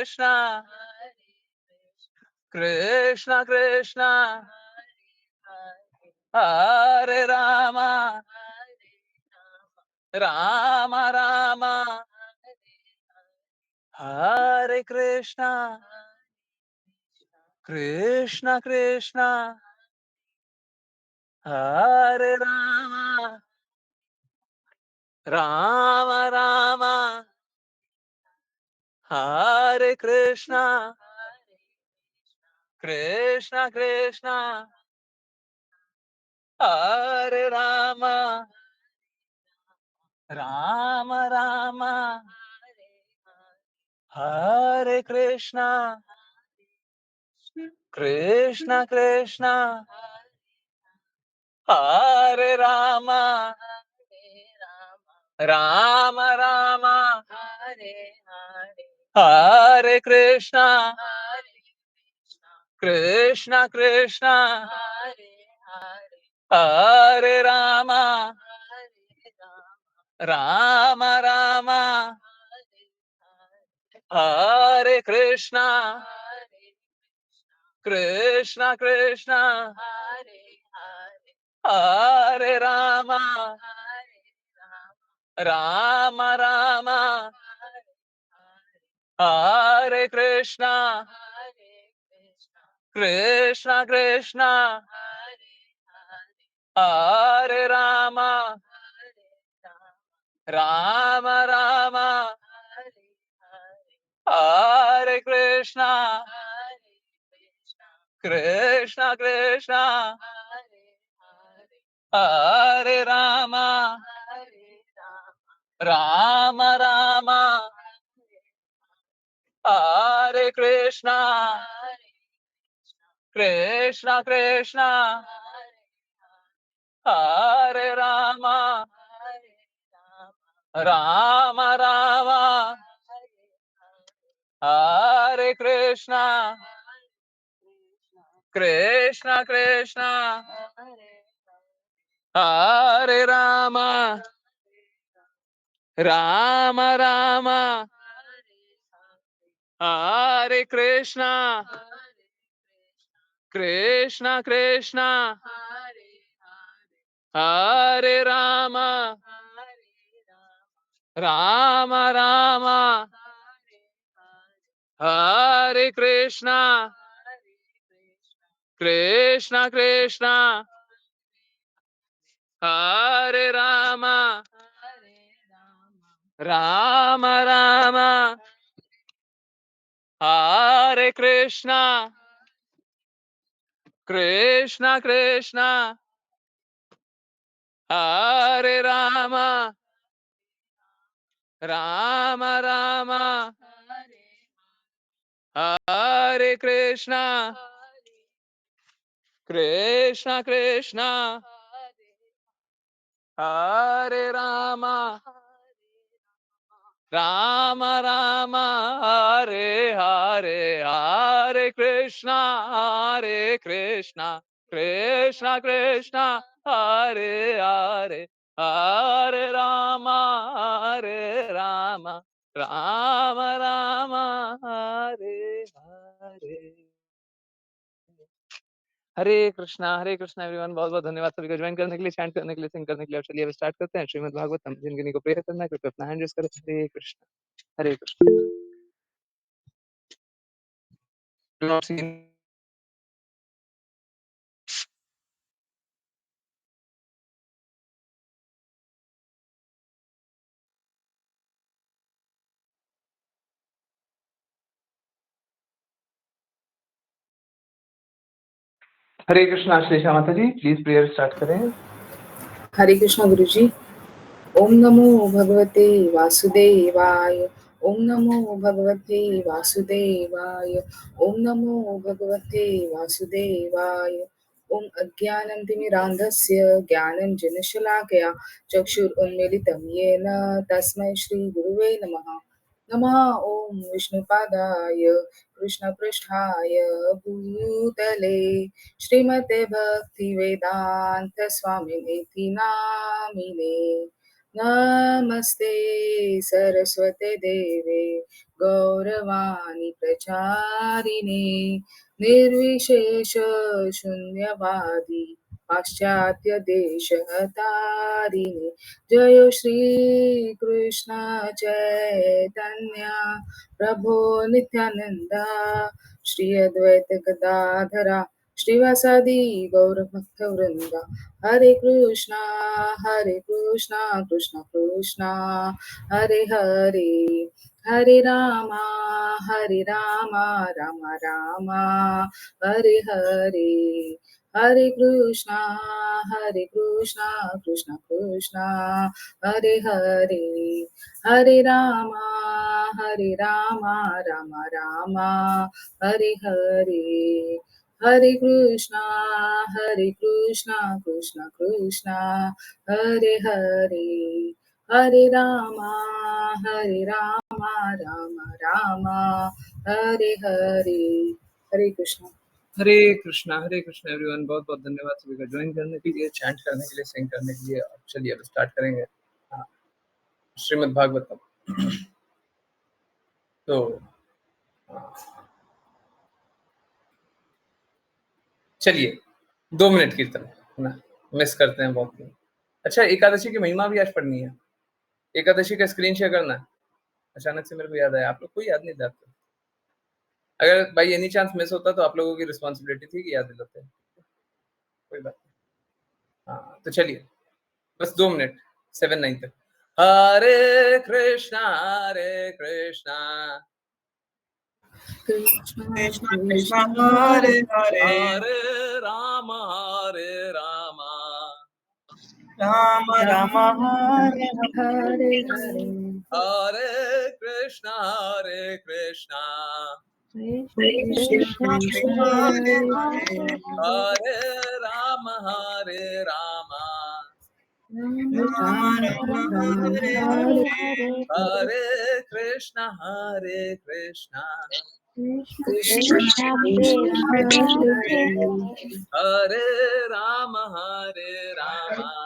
Krishna, Krishna Krishna, Hare Rama, Rama Rama, Hare Krishna, Krishna Krishna, Hare Rama, Rama Rama, Hare Krishna, Krishna Krishna, Hare Rama, Rama Rama, Hare Krishna, Krishna Krishna, Hare Rama, Rama Rama, Hare Krishna, Krishna Krishna, Hare Rama, Rama Rama, Hare Krishna, Krishna Krishna, Hare Rama, Rama Rama, Hare Krishna, Krishna Krishna, Hare Rama, Rama Rama, Hare Krishna, Krishna Krishna, Hare Rama, Rama Rama, Hare Krishna, Krishna Krishna, Hare Rama, Rama Rama, Hare Krishna, Krishna Krishna, Hare Rama, Rama Rama, Hare Krishna, Krishna Krishna, Hare Rama, Rama Rama, Hare Krishna, Krishna Krishna, Hare Rama, Rama Rama, Hare Krishna, Krishna Krishna, Hare Rama, Rama Rama, Hare Krishna, Krishna Krishna, Hare Rama, Rama Rama, Hare Hare, Hare Krishna, Hare Krishna, Krishna Krishna, Hare Hare, Hare Rama, Hare Rama, Rama Rama, Hare Hare. हरे Krishna everyone, बहुत बहुत धन्यवाद सभी को join करने के लिए, chant करने के लिए, सिंग करने के लिए। और चलिए अब स्टार्ट करते हैं श्रीमद् भागवतम। जिनकी को प्रेयर करना है कृपया अपना हैंड रेज करें। हरे कृष्णा, हरे कृष्णा। Do not see- हरे कृष्णा। श्लेषा माता जी प्लीज प्रेयर स्टार्ट करें। हरे कृष्णा गुरु जी। ओम नमो भगवते वासुदेवाय। ओम नमो भगवते वासुदेवाय। ओम नमो भगवते वासुदेवाय। ओम अज्ञानतिमिरान्धस्य ज्ञानञ्जनशलाकया चक्षुरुन्मीलितं येन तस्मै श्रीगुरुवे नमः। नमः ओम विष्णुपादाय कृष्णपृष्ठाय भूतले श्रीमते भक्तिवेदांत स्वामिनिति नामिने। नमस्ते सरस्वते देवे गौरवाणी प्रचारिणे निर्विशेष शून्यवादी पाश्चात्य देश हतारिणे जय श्री कृष्ण चैतन्य प्रभो नित्यानंदा श्री अद्वैत गदाधरा श्रीवासादि गौर भक्त वृंदा हरे कृष्णा कृष्ण कृष्णा हरे हरे हरे रामा राम रामा हरे कृष्णा कृष्ण कृष्णा हरे हरे रामा राम रामा हरे हरे कृष्णा कृष्ण कृष्णा हरे हरे रामा राम रामा हरे हरे कृष्णा। हरे कृष्णा एवरीवन, बहुत बहुत धन्यवाद सभी का ज्वाइन करने के लिए, चैंट करने के लिए, सिंग करने के लिए। चलिए अब स्टार्ट करेंगे श्रीमद् भागवतम। तो चलिए 2 मिनट कीर्तन ना मिस करते हैं बहुत। अच्छा, एकादशी की महिमा भी आज पढ़नी है। एकादशी का स्क्रीन शेयर करना है। अचानक से मेरे को याद आया, आप लोग को याद नहीं दिलाते। अगर बाई एनी चांस मिस होता तो आप लोगों की रिस्पॉन्सिबिलिटी थी कि याद दिलाते। कोई बात नहीं। हाँ तो चलिए बस 2 मिनट 7-9 तक। हरे कृष्णा कृष्णा कृष्णा हरे हरे हरे राम राम राम हरे हरे हरे कृष्णा कृष्णा हरे हरे हरे राम राम राम हरे हरे हरे कृष्णा कृष्णा हरे राम राम राम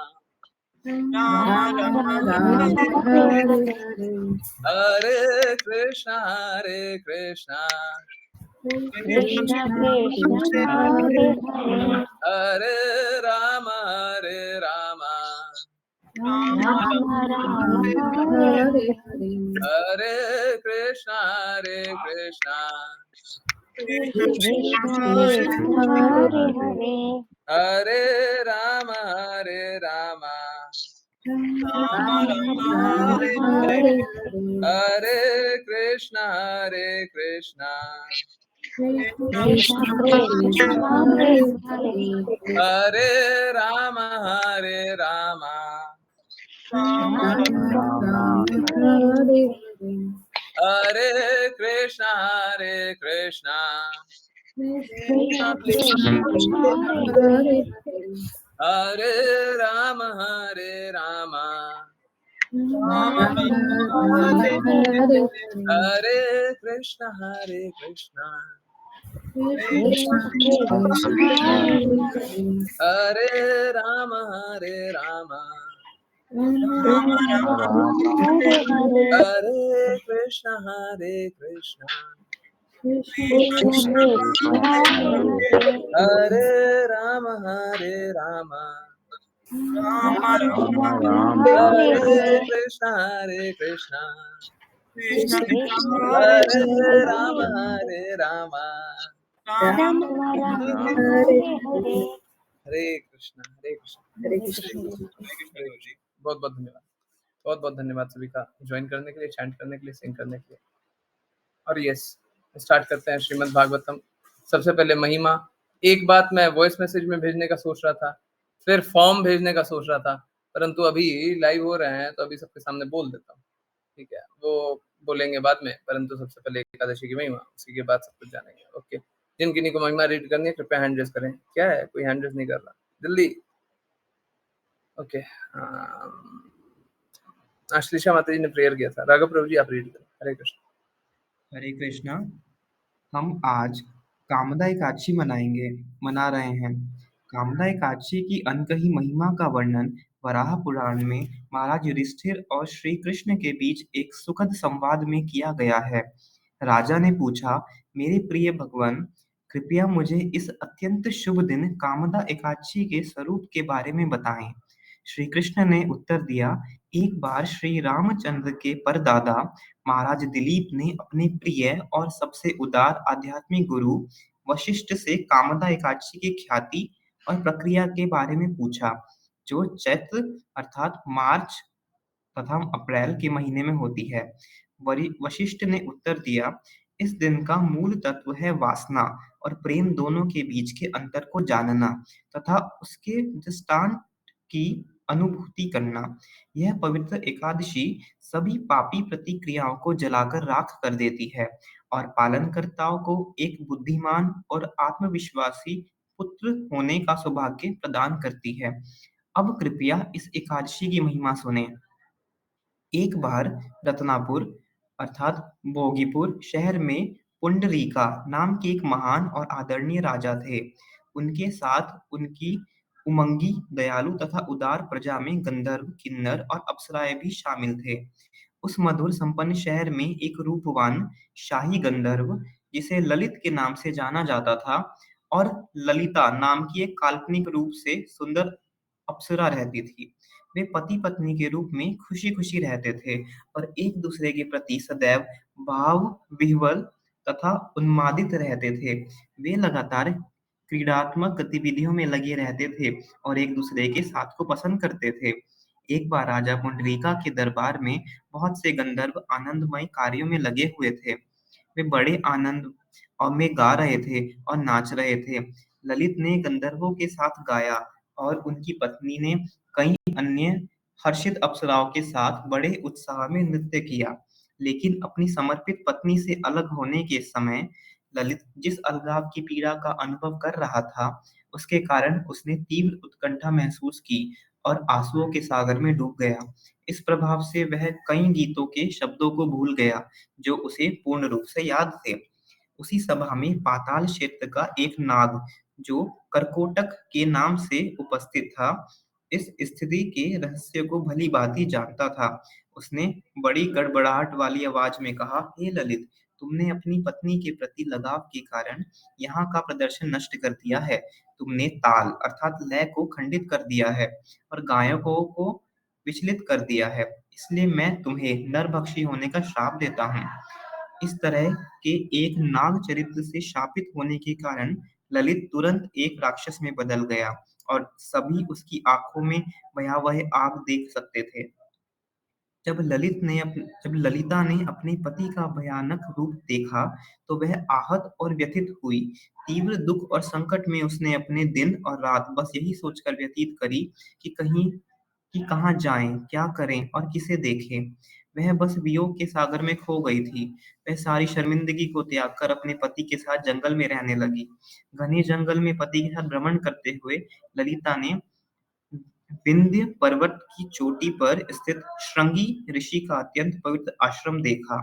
हरे कृष्णा कृष्ण हरे राम हरे कृष्णा हरे राम हरे कृष्णा हरे राम हरे कृष्णा हरे राम हरे कृष्णा हरे राम हरे कृष्णा हरे राम हरे कृष्णा हरे राम हरे कृष्णा हरे कृष्ण। जी। बहुत बहुत धन्यवाद, बहुत बहुत धन्यवाद सभी का ज्वाइन करने के लिए, चैंट करने के लिए, सिंग करने के लिए। और यस, स्टार्ट करते हैं श्रीमद् भागवतम। सबसे पहले महिमा। एक बात मैं वॉइस मैसेज में भेजने का सोच रहा था, फिर फॉर्म भेजने का सोच रहा था, परंतु अभी लाइव हो रहे हैं तो अभी सबके सामने बोल देता हूँ। ठीक है, वो बोलेंगे बाद में, परंतु सबसे पहले एकादशी की महिमा, उसी के बाद सब कुछ जानेंगे। ओके, जिन किन्हीं को महिमा रीड करनी है कृपया हैंड रेज करें। क्या है, कोई हैंड रेज नहीं कर रहा, जल्दी। ओके, आश्लेषा माता जी ने प्रेयर किया था। राघव प्रभु जी आप रीड करें। हरे कृष्ण। हरे कृष्णा। हम आज कामदा एकादशी मना रहे हैं। कामदा एकादशी की अनकही महिमा का वर्णन वराह पुराण में महाराज युधिष्ठिर और श्री कृष्ण के बीच एक सुखद संवाद में किया गया है। राजा ने पूछा, मेरे प्रिय भगवान, कृपया मुझे इस अत्यंत शुभ दिन कामदा एकादशी के स्वरूप के बारे में बताएं। श्री कृष्ण ने उत्तर दिया, एक बार श्री रामचंद्र के परदादा महाराज दिलीप ने अपने प्रिय और सबसे उदार आध्यात्मिक गुरु वशिष्ठ से कामदा एकादशी की ख्याति और प्रक्रिया के बारे में पूछा, जो चैत्र अर्थात मार्च तथा अप्रैल के महीने में होती है। वशिष्ठ ने उत्तर दिया, इस दिन का मूल तत्व है वासना और प्रेम दोनों के बीच के अंतर को जानना तथा उसके दृष्टांत की अनुभूति करना। यह पवित्र एकादशी सभी पापी प्रतिक्रियाओं को जलाकर राख कर देती है और पालनकर्ताओं को एक बुद्धिमान और आत्मविश्वासी पुत्र होने का सौभाग्य प्रदान करती है। अब कृपया इस एकादशी की महिमा सुने। एक बार रत्नापुर अर्थात भोगीपुर शहर में पुंडरीका नाम के एक महान और आदरणीय राजा थे। उनके साथ उनकी उमंगी, दयालु तथा उदार प्रजा में गंधर्व, किन्नर और अप्सराएं भी शामिल थे। उस मधुर संपन्न शहर में एक रूपवान शाही गंधर्व, जिसे ललित के नाम से जाना जाता था, और ललिता नाम की एक काल्पनिक रूप से सुंदर अप्सरा रहती थी। वे पति पत्नी के रूप में खुशी खुशी रहते थे और एक दूसरे के प्रति सदैव भाव विह्वल तथा उन्मादित रहते थे। वे लगातार क्रीडात्मक गतिविधियों में लगे रहते थे और एक दूसरे के साथ को पसंद करते थे। एक बार राजा पुंडरीका के दरबार में बहुत से गंधर्व आनंदमय कार्यों में लगे हुए थे। वे बड़े आनंद और में गा रहे थे और नाच रहे थे। ललित ने गंधर्वों के साथ गाया और उनकी पत्नी ने कई अन्य हर्षित अप्सराओं के साथ बड़े उत्साह में नृत्य किया। लेकिन अपनी समर्पित पत्नी से अलग होने के समय ललित जिस अलगाव की पीड़ा का अनुभव कर रहा था, उसके कारण उसने तीव्र उत्कंठा महसूस की और आंसुओं के सागर में डूब गया। इस प्रभाव से वह कई गीतों के शब्दों को भूल गया जो उसे पूर्ण रूप से याद थे। उसी सभा में पाताल क्षेत्र का एक नाग, जो करकोटक के नाम से उपस्थित था, इस स्थिति के रहस्य को भली भांति जानता था। उसने बड़ी गड़बड़ाहट वाली आवाज में कहा, हे ललित, तुमने अपनी पत्नी के प्रति लगाव के कारण यहाँ का प्रदर्शन नष्ट कर दिया है। तुमने ताल अर्थात लय को खंडित कर दिया है और गायकों को विचलित कर दिया है। इसलिए मैं तुम्हें नरभक्षी होने का श्राप देता हूँ। इस तरह के एक नाग चरित्र से शापित होने के कारण ललित तुरंत एक राक्षस में बदल गया और सभी उसकी आंखों में भयावह आग देख सकते थे। जब ललिता ने अपने पति का भयानक रूप देखा, तो वह आहत और व्यथित हुई। तीव्र दुख और संकट में उसने अपने दिन और रात बस यही सोचकर व्यतीत करी कि कहाँ जाएं, क्या करें और किसे देखें। वह बस वियोग के सागर में खो गई थी। वह सारी शर्मिंदगी को त्याग कर अपने पति के साथ जंगल में रहने लगी। घने जंगल में पति के साथ भ्रमण करते हुए ललिता ने विंध्य पर्वत की चोटी पर स्थित श्रृंगी ऋषि का अत्यंत पवित्र आश्रम देखा।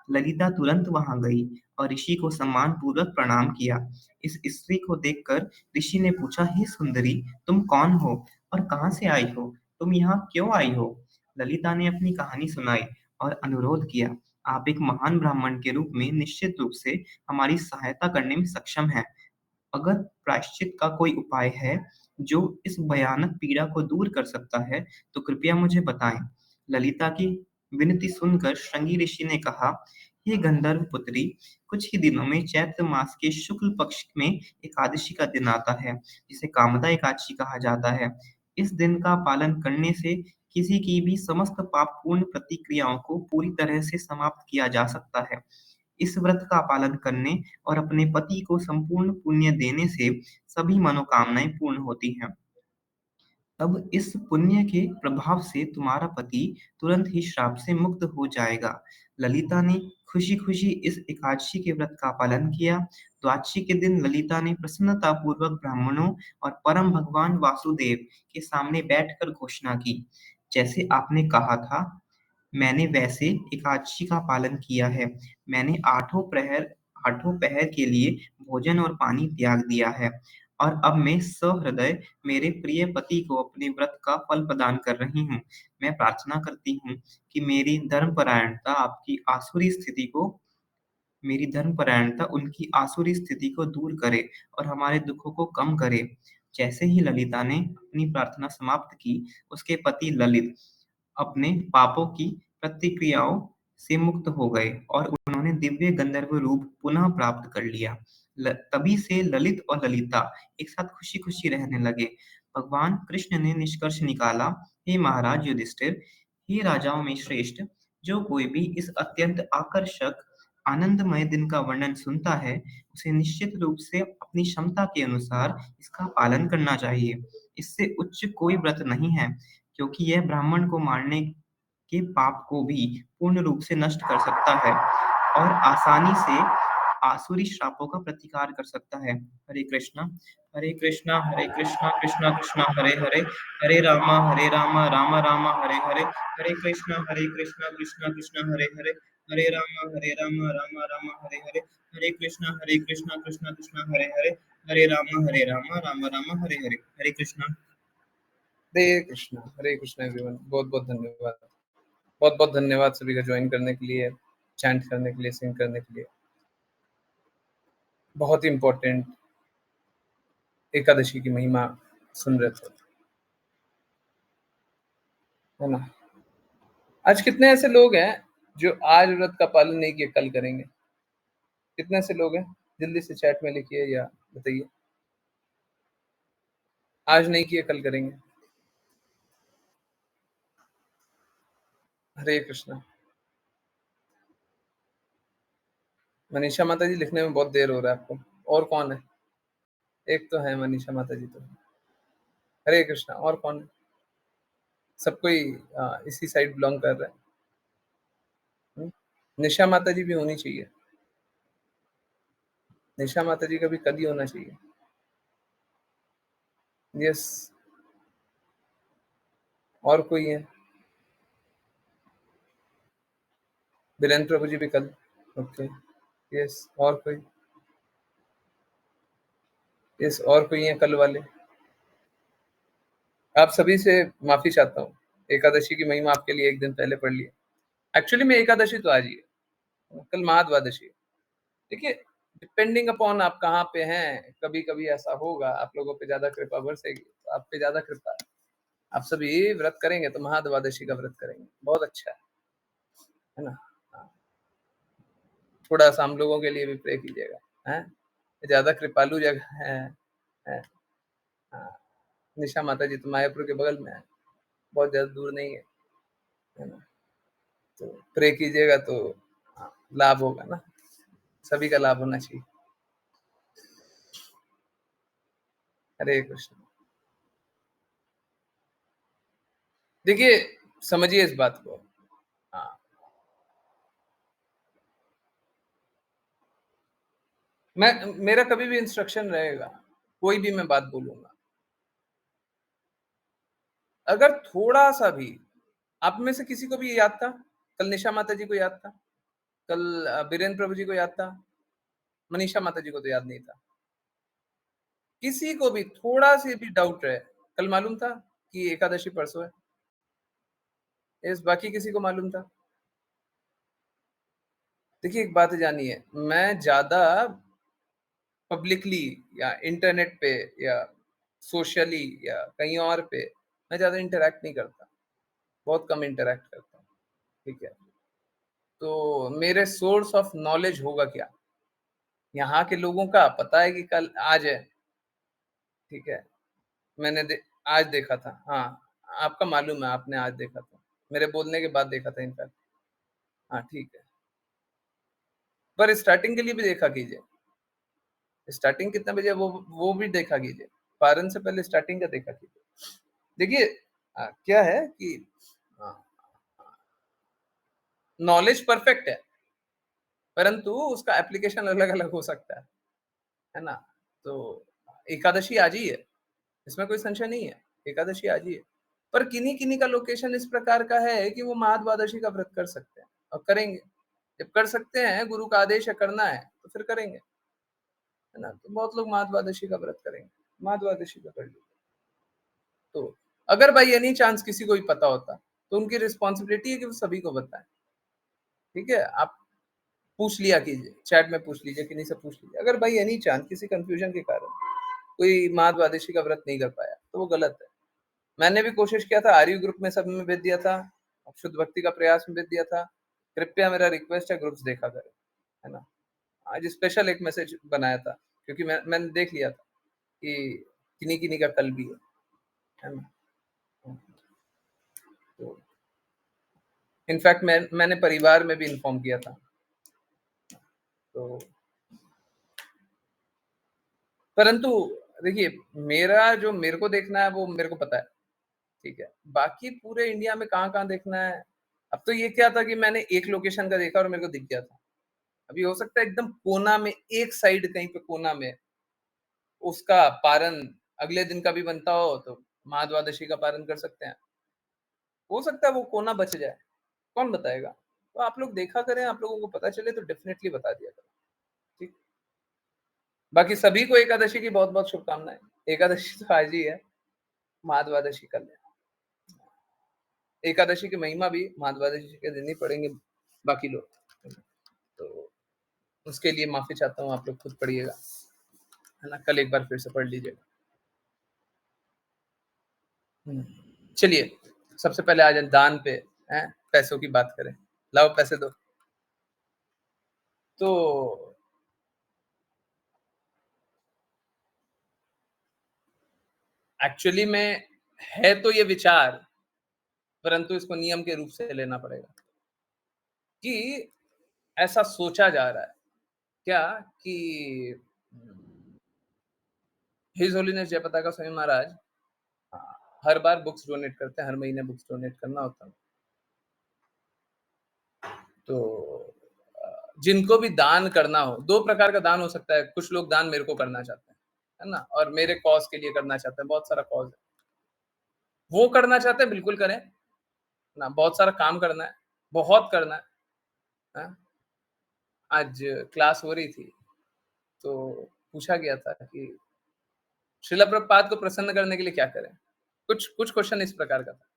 ललिता तुरंत वहां गई और ऋषि को सम्मान पूर्वक प्रणाम किया। इस स्त्री को देखकर ऋषि ने पूछा, हे सुंदरी, तुम कौन हो और कहाँ से आई हो? तुम यहाँ क्यों आई हो? ललिता ने अपनी कहानी सुनाई और अनुरोध किया, आप एक महान ब्राह्मण के रूप में निश्चित रूप से हमारी सहायता करने में सक्षम हैं। अगर प्रायश्चित का कोई उपाय है जो इस भयानक पीड़ा को दूर कर सकता है, तो कृपया मुझे बताएं। ललिता की विनती सुनकर श्रृंगी ऋषि ने कहा, हे गंधर्व पुत्री, कुछ ही दिनों में चैत्र मास के शुक्ल पक्ष में एकादशी का दिन आता है, जिसे कामदा एकादशी कहा जाता है। इस दिन का पालन करने से किसी की भी समस्त पापपूर्ण प्रतिक्रियाओं को पूरी तरह से समाप्त किया जा सकता है। इस व्रत का पालन करने और अपने पति को संपूर्ण पुण्य देने से सभी मनोकामनाएं पूर्ण होती हैं। अब इस पुण्य के प्रभाव से तुम्हारा पति तुरंत ही श्राप से मुक्त हो जाएगा। ललिता ने खुशी खुशी इस एकादशी के व्रत का पालन किया। द्वादशी के दिन ललिता ने प्रसन्नता पूर्वक ब्राह्मणों और परम भगवान वासुदेव के सामने बैठकर घोषणा की, जैसे आपने कहा था, मैंने वैसे एकादशी का पालन किया है। मैंने आठों पहर के लिए भोजन और पानी त्याग दिया है और अब मैं सहृदय मेरे प्रिय पति को अपने व्रत का फल प्रदान कर रही हूँ। मैं प्रार्थना करती हूँ कि मेरी धर्मपरायणता उनकी आसुरी स्थिति को दूर करे और हमारे दुखों को कम करे। जैसे ही ललिता ने अपनी प्रार्थना समाप्त की, उसके पति ललित अपने पापों की प्रतिक्रियाओं से मुक्त हो गए और उन्होंने दिव्य गंधर्व रूप पुनः प्राप्त कर लिया। तभी से ललित और ललिता एक साथ खुशी-खुशी रहने लगे। भगवान कृष्ण ने निष्कर्ष निकाला, हे महाराज युधिष्ठिर, हे राजाओं में श्रेष्ठ, जो कोई भी इस अत्यंत आकर्षक आनंदमय दिन का वर्णन सुनता है, उसे निश्चित रूप से अपनी क्षमता के अनुसार इसका पालन करना चाहिए। इससे उच्च कोई व्रत नहीं है, क्योंकि यह ब्राह्मण को मारने के पाप को भी पूर्ण रूप से नष्ट कर सकता है और आसानी से आसुरी श्रापों का प्रतिकार कर सकता है। हरे कृष्णा, हरे कृष्णा, हरे कृष्णा, कृष्णा कृष्णा, हरे हरे, हरे रामा, रामा रामा, हरे हरे, हरे कृष्णा, कृष्णा कृष्णा, हरे हरे, हरे रामा, रामा रामा, हरे हरे, हरे कृष्णा, कृष्णा कृष्णा, हरे हरे, हरे रामा, रामा रामा, हरे हरे, हरे कृष्णा। हरे कृष्णा एवरीवन। बहुत बहुत धन्यवाद, बहुत बहुत धन्यवाद सभी का ज्वाइन करने के लिए, चैंट करने के लिए, सिंग करने के लिए। बहुत ही इम्पोर्टेंट एकादशी की महिमा सुन रहे थे, है ना। आज कितने ऐसे लोग हैं जो आज व्रत का पालन नहीं किए, कल करेंगे? कितने ऐसे लोग हैं? जल्दी से चैट में लिखिए या बताइए। आज नहीं किए, कल करेंगे। हरे कृष्णा। मनीषा माता जी, लिखने में बहुत देर हो रहा है आपको। और कौन है? एक तो है मनीषा माता जी तो। हरे कृष्णा। और कौन है? सब कोई इसी साइड बिलोंग कर रहा है। निशा माता जी भी होनी चाहिए। निशा माता जी का भी कल ही होना चाहिए। यस। और कोई है? बीरेंद्र प्रभु जी भी कल। ओके। यस। और कोई? यस। और कोई है कल वाले? आप सभी से माफी चाहता हूँ, एकादशी की महिमा आपके लिए एक दिन पहले पढ़ ली। एक्चुअली में एकादशी तो आज ही है, कल महाद्वादशी है। देखिए, डिपेंडिंग अपॉन आप कहाँ पे हैं, कभी कभी ऐसा होगा आप लोगों पे ज्यादा कृपा बरसेगी तो आप पे ज्यादा कृपा है। आप सभी व्रत करेंगे तो महाद्वादशी का व्रत करेंगे, बहुत अच्छा है ना। हाँ, थोड़ा सा हम लोगों के लिए भी प्रे कीजिएगा, हैं? ज्यादा कृपालु जगह है। हाँ, निशा माता जी तो मायापुर के बगल में है, बहुत ज्यादा दूर नहीं है ना। तो प्रे कीजिएगा तो लाभ होगा ना, सभी का लाभ होना चाहिए। हरे कृष्ण। देखिए, समझिए इस बात को। हाँ, मेरा कभी भी इंस्ट्रक्शन रहेगा, कोई भी मैं बात बोलूंगा, अगर थोड़ा सा भी आप में से किसी को भी याद था, कल निशा माता जी को याद था, कल बीरेंद्र प्रभु जी को याद था, मनीषा माता जी को तो याद नहीं था, किसी को भी थोड़ा सी भी डाउट रहे, कल मालूम था कि एकादशी परसों है? इस बाकी किसी को मालूम था? देखिए, एक बात जानिए, मैं ज्यादा पब्लिकली या इंटरनेट पे या सोशली या कहीं और पे मैं ज्यादा इंटरैक्ट नहीं करता, बहुत कम इंटरैक्ट करता हूँ, ठीक है। तो मेरे सोर्स ऑफ नॉलेज होगा क्या? यहाँ के लोगों का पता है कि कल आज है, ठीक है। आज देखा था। हाँ, आपका मालूम है, आपने आज देखा था, मेरे बोलने के बाद देखा था इनफैक्ट। हाँ, ठीक है। पर स्टार्टिंग के लिए भी देखा कीजिए, स्टार्टिंग कितने बजे वो भी देखा कीजिए, पारण से पहले स्टार्टिंग का देखा कीजिए। देखिए, क्या है कि नॉलेज परफेक्ट है, परंतु उसका एप्लीकेशन अलग-अलग हो सकता है ना? तो एकादशी आज ही है, इसमें कोई संशय नहीं है, एकादशी आज ही है। पर किन्हीं-किन्हीं का लोकेशन इस प्रकार का है कि वो महाद्वादशी का व्रत कर सकते हैं और करेंगे। जब कर सकते हैं, गुरु का आदेश है करना है, तो फिर करेंगे, है ना? तो बहुत लोग महाद्वादशी का व्रत करेंगे, माँ द्वादशी का कर लीजिए। तो अगर बाई एनी चांस किसी को भी पता होता, तो उनकी रिस्पॉन्सिबिलिटी है कि वो सभी को बताएँ, ठीक है? आप पूछ लिया कीजिए, चैट में पूछ लीजिए, किन्हीं से पूछ लीजिए। अगर बाई एनी चांस किसी कन्फ्यूजन के कारण कोई माँ द्वादशी का व्रत नहीं कर पाया, तो वो गलत है। मैंने भी कोशिश किया था, आर्यू ग्रुप में सब में भेज दिया था, शुद्ध भक्ति का प्रयास में भेज दिया था। कृपया मेरा रिक्वेस्ट है ग्रुप्स देखा करें, है ना? आज स्पेशल एक मैसेज बनाया था, क्योंकि मैंने देख लिया था कि किन्हीं-किन्हीं का कल भी है ना? तो इनफैक्ट मैंने परिवार में भी इन्फॉर्म किया था। तो परंतु देखिए, मेरे को देखना है वो मेरे को पता है, ठीक है? बाकी पूरे इंडिया में कहाँ-कहाँ देखना है, अब तो ये क्या था कि मैंने एक लोकेशन का देखा और मेरे को दिख गया था। अभी हो सकता है एकदम कोना में, एक साइड कहीं पे कोना में उसका पारण अगले दिन का भी बनता हो, तो माँ द्वादशी का पारण कर सकते हैं। हो सकता है वो कोना बच जाए, कौन बताएगा? तो आप लोग देखा करें, आप लोगों को पता चले तो डेफ़िनेटली बता दिया करें, ठीक? बाकी सभी को एकादशी की बहुत-बहुत शुभकामनाएँ। एकादशी तो आज ही है, माँ द्वादशी कल है। एकादशी की महिमा भी माँ द्वादशी के दिन ही पढ़ेंगे बाकी लोग। तो उसके लिए माफ़ी चाहता हूँ, आप लोग खुद पढ़िएगा, है ना? कल एक बार फिर से पढ़ लीजिएगा। हुँ। चलिए, सबसे पहले आ जाएँ दान पे, हैं? पैसों की बात करें। लाओ पैसे दो। तो एक्चुअली में है तो ये विचार, परंतु इसको नियम के रूप से लेना पड़ेगा कि ऐसा सोचा जा रहा है, क्या कि हिज़ होलीनेस जयपताका स्वामी महाराज हर बार बुक्स डोनेट करते हैं, हर महीने बुक्स डोनेट करना होता है। तो जिनको भी दान करना हो, 2 प्रकार का दान हो सकता है, कुछ लोग दान मेरे को करना चाहते हैं, है ना? और मेरे कॉज़ के लिए करना चाहते हैं, बहुत सारा कॉज़ है। वो करना चाहते हैं बिल्कुल करें, ना बहुत सारा काम करना है, बहुत करना है, हाँ? आज क्लास हो रही थी, तो पूछा गया था कि श्रील प्रभुपाद को प्रसन्न करने के लिए क्या करें? कुछ कुछ क्वेश्चन इस प्रकार का था।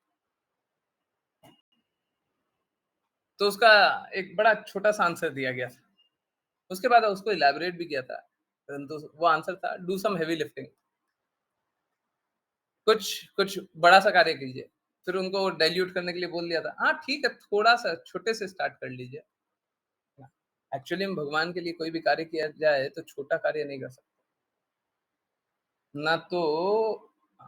तो उसका एक बड़ा छोटा-सा आंसर दिया गया था। उसके बाद उसको इलैबोरेट भी किया था, परंतु वो आंसर था डू सम हेवी लिफ्टिंग। कुछ कुछ बड़ा-सा कार्य कीजिए। फिर उनको डाइल्यूट करने के लिए बोल दिया था, हाँ ठीक है, थोड़ा-सा छोटे से स्टार्ट कर लीजिए। एक्चुअली में भगवान के लिए कोई भी कार्य किया जाए तो छोटा कार्य नहीं कर सकते। ना तो अ,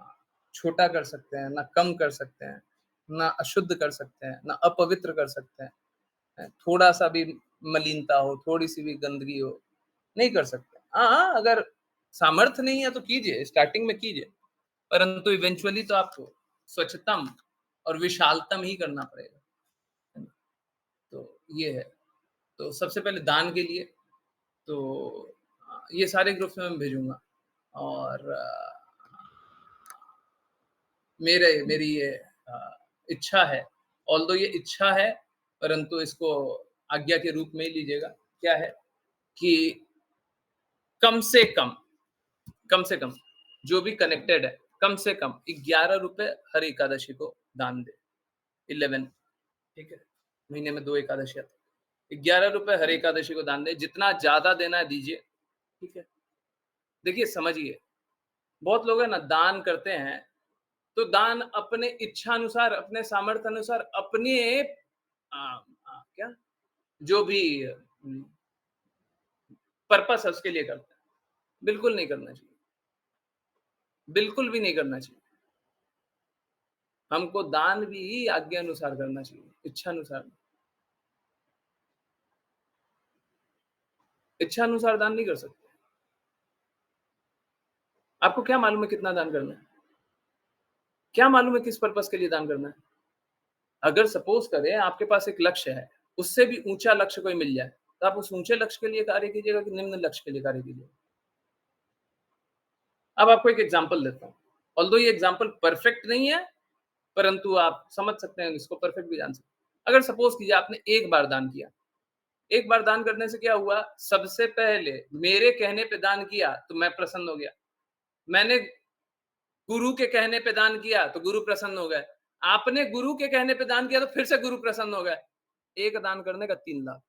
छोटा कर सकते हैं, ना कम कर सकते हैं, ना अशुद्ध कर सकते हैं, ना अपवित्र कर सकते हैं। थोड़ा-सा भी मलिनता हो, थोड़ी-सी भी गंदगी हो, नहीं कर सकते। हाँ, अगर सामर्थ्य नहीं है तो कीजिए, स्टार्टिंग में कीजिए, परंतु इवेंचुअली तो आपको स्वच्छतम और विशालतम ही करना पड़ेगा। है ना? तो ये है। तो सबसे पहले दान के लिए तो ये सारे ग्रुप्स में मैं भेजूँगा और मेरी ये इच्छा है, ऑल्दो ये इच्छा है, परंतु इसको आज्ञा के रूप में ही लीजिएगा। क्या है कि कम से कम, कम से कम जो भी कनेक्टेड है, कम से कम ₹11 हर एकादशी को दान दे। 11 ठीक है? महीने में 2 एकादशी आती है। ₹11 हर एकादशी को दान दें, जितना ज़्यादा देना है दीजिए, ठीक है? देखिए समझिए, बहुत लोग है ना दान करते हैं, तो दान अपने इच्छानुसार, अपने सामर्थ्य अनुसार, अपने क्या जो भी पर्पस है उसके लिए करते हैं। बिल्कुल नहीं करना चाहिए, बिल्कुल भी नहीं करना चाहिए। हमको दान भी आज्ञा अनुसार करना चाहिए, इच्छानुसार नहीं। इच्छानुसार दान नहीं कर सकते। आपको क्या मालूम है कितना दान करना है? क्या मालूम है किस पर्पस के लिए दान करना है? अगर सपोज़ करें आपके पास एक लक्ष्य है, उससे भी ऊँचा लक्ष्य कोई मिल जाए, तो आप उस ऊँचे लक्ष्य के लिए कार्य कीजिएगा कि निम्न लक्ष्य के लिए कार्य कीजिएगा? अब आपको एक एग्ज़ाम्पल देता हूँ। ऑल्दो ये एग्ज़ाम्पल परफेक्ट नहीं है, परंतु आप समझ सकते हैं, इसको परफेक्ट भी जान सकते हैं। अगर सपोज़ कीजिए आपने एक बार दान किया, एक बार दान करने से क्या हुआ? सबसे पहले मेरे कहने पे दान किया, तो मैं प्रसन्न हो गया। मैंने गुरु के कहने पे दान किया तो गुरु प्रसन्न हो गए, आपने गुरु के कहने पे दान किया तो फिर से गुरु प्रसन्न हो गए। एक दान करने का 3 लाख।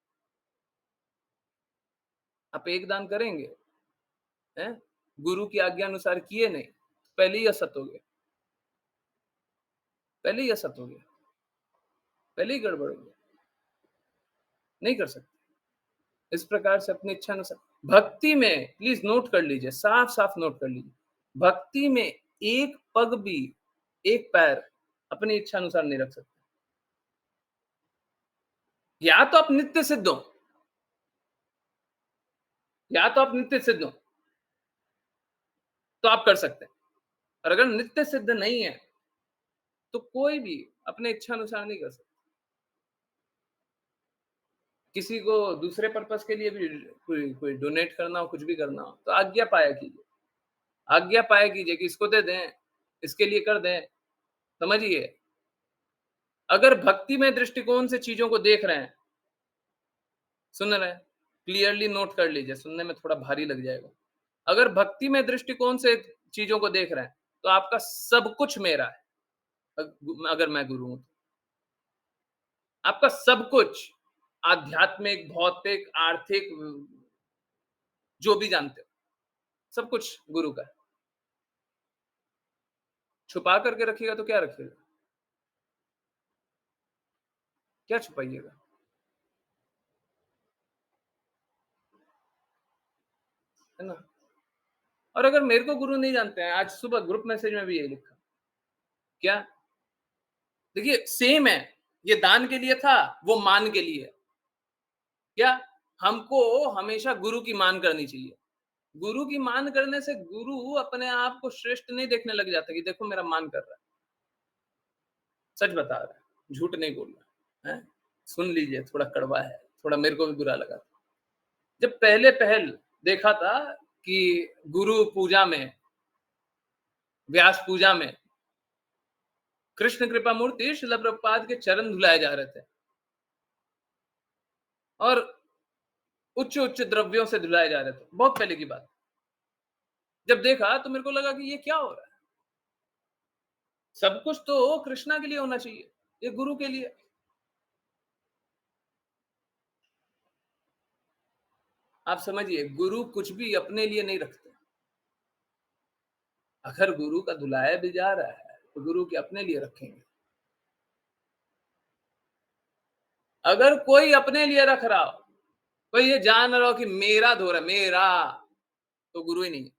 आप एक दान करेंगे, हैं? गुरु की आज्ञा अनुसार किए नहीं, पहले ही असत हो गए, पहले ही असत हो गया, पहले ही गड़बड़ हो गया। नहीं कर सकते। इस प्रकार से अपनी इच्छा अनुसार भक्ति में प्लीज नोट कर लीजिए, साफ-साफ नोट कर लीजिए। भक्ति में एक पग भी, एक पैर अपनी इच्छा अनुसार नहीं रख सकते। या तो आप नित्य सिद्ध हो, या तो आप नित्य सिद्ध हो, तो आप कर सकते हैं। और अगर नित्य सिद्ध नहीं है, तो कोई भी अपने इच्छा अनुसार नहीं कर सकता। किसी को दूसरे पर्पस के लिए भी कोई डोनेट करना हो, कुछ भी करना हो, तो आज्ञा पाया कीजिए। आज्ञा पाया कीजिए कि इसको दे दें, इसके लिए कर दें। समझिए, अगर भक्तिमय दृष्टिकोण से चीजों को देख रहे हैं, सुन रहे हैं, क्लियरली नोट कर लीजिए, सुनने में थोड़ा भारी लग जाएगा। अगर भक्तिमय दृष्टिकोण से चीजों को देख रहे हैं, तो आपका सब कुछ मेरा है। अगर मैं गुरु हूं तो आपका सब कुछ, आध्यात्मिक, भौतिक, आर्थिक, जो भी जानते हो, सब कुछ गुरु का है। छुपा करके रखिएगा तो क्या रखिएगा? क्या छुपाइएगा? है ना? और अगर मेरे को गुरु नहीं जानते हैं, आज सुबह ग्रुप मैसेज में भी यही लिखा। क्या? देखिए सेम है, ये दान के लिए था, वो मान के लिए। क्या? हमको हमेशा गुरु की मान करनी चाहिए। गुरु की मान करने से गुरु अपने आप को श्रेष्ठ नहीं देखने लग जाता कि देखो मेरा मान कर रहा है। सच बता रहा है, झूठ नहीं बोल रहा है। सुन लीजिए, थोड़ा कड़वा है, थोड़ा मेरे को भी बुरा लगा। जब पहले देखा था कि गुरु पूजा में, व्यास पूजा में कृष्ण कृपा मूर्ति श्रील प्रभुपाद के चरण धुलाए जा रहे थे और उच्च उच्च द्रव्यों से धुलाए जा रहे थे, बहुत पहले की बात। जब देखा तो मेरे को लगा कि ये क्या हो रहा है। सब कुछ तो कृष्णा के लिए होना चाहिए, ये गुरु के लिए। आप समझिए, गुरु कुछ भी अपने लिए नहीं रखते। अगर गुरु का धुलाया भी जा रहा है तो गुरु के अपने लिए रखेंगे। अगर कोई अपने लिए रख रहा हो, कोई ये जान रहा हो कि मेरा धो रहा है, मेरा, तो गुरु ही नहीं है।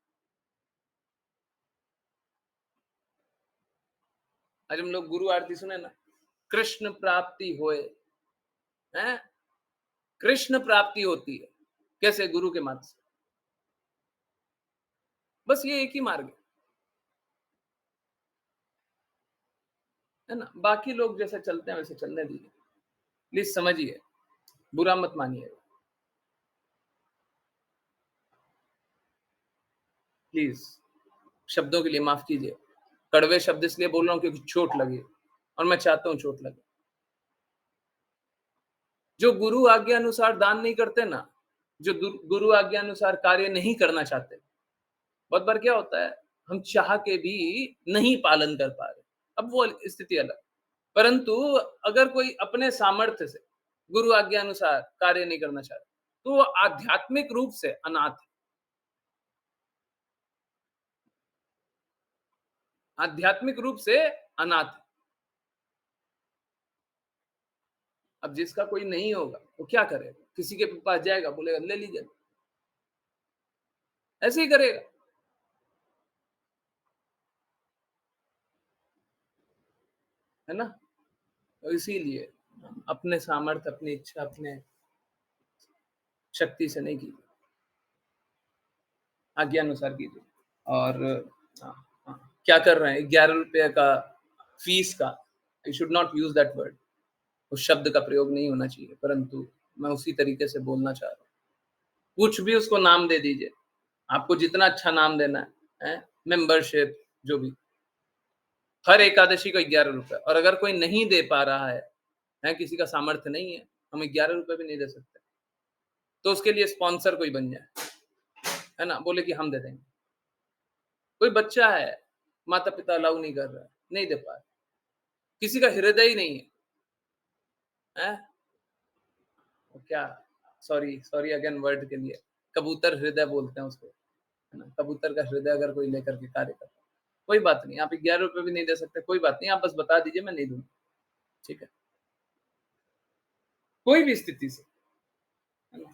आज हम लोग गुरु आरती सुने ना, कृष्ण प्राप्ति होए, हैं? कृष्ण प्राप्ति होती है कैसे? गुरु के मार्ग से। बस ये एक ही मार्ग है ना। बाकी लोग जैसे चलते हैं वैसे चलने दीजिए। प्लीज समझिए, बुरा मत मानिएगा प्लीज। शब्दों के लिए माफ कीजिए, कड़वे शब्द इसलिए बोल रहा हूं क्योंकि चोट लगी और मैं चाहता हूं चोट लगे। जो गुरु आज्ञा अनुसार दान नहीं करते ना, जो गुरु आज्ञा अनुसार कार्य नहीं करना चाहते, बहुत बार क्या होता है, हम चाह के भी नहीं पालन कर पा रहे। अब वो स्थिति अलग। परंतु अगर कोई अपने सामर्थ्य से गुरु आज्ञा अनुसार कार्य नहीं करना चाहता, तो वो आध्यात्मिक रूप से अनाथ है। आध्यात्मिक रूप से अनाथ है। अब जिसका कोई नहीं होगा वो क्या करेगा? किसी के पास जाएगा, बोलेगा ले लीजिए, ऐसे ही करेगा। है ना? तो इसीलिए अपने सामर्थ्य, अपनी इच्छा, अपने शक्ति से नहीं कीजिए, आज्ञा अनुसार कीजिए। और हाँ, हाँ, क्या कर रहे हैं? 11 रुपये का फीस का, I should not use that word, उस शब्द का प्रयोग नहीं होना चाहिए, परंतु मैं उसी तरीके से बोलना चाह रहा हूँ। कुछ भी उसको नाम दे दीजिए, आपको जितना अच्छा नाम देना है, मेंबरशिप, जो भी। हर एकादशी को 11 रुपए, और अगर कोई नहीं दे पा रहा है, किसी का सामर्थ्य नहीं है, हम 11 रुपए भी नहीं दे सकते, तो उसके लिए स्पॉन्सर कोई बन जाए, है ना, बोले कि हम दे देंगे। कोई बच्चा है, माता-पिता अलाउ नहीं कर रहा है, नहीं दे पा रहे। किसी का हृदय ही नहीं है, हैं? वो क्या सॉरी अगेन वर्ड के लिए, कबूतर हृदय बोलते हैं उसको, है ना? कबूतर का हृदय अगर कोई लेकर के कार्य करता है, कोई बात नहीं, आप ₹11 भी नहीं दे सकते, कोई बात नहीं, आप बस बता दीजिए मैं नहीं दूँगा, ठीक है? कोई भी स्थिति से, है ना?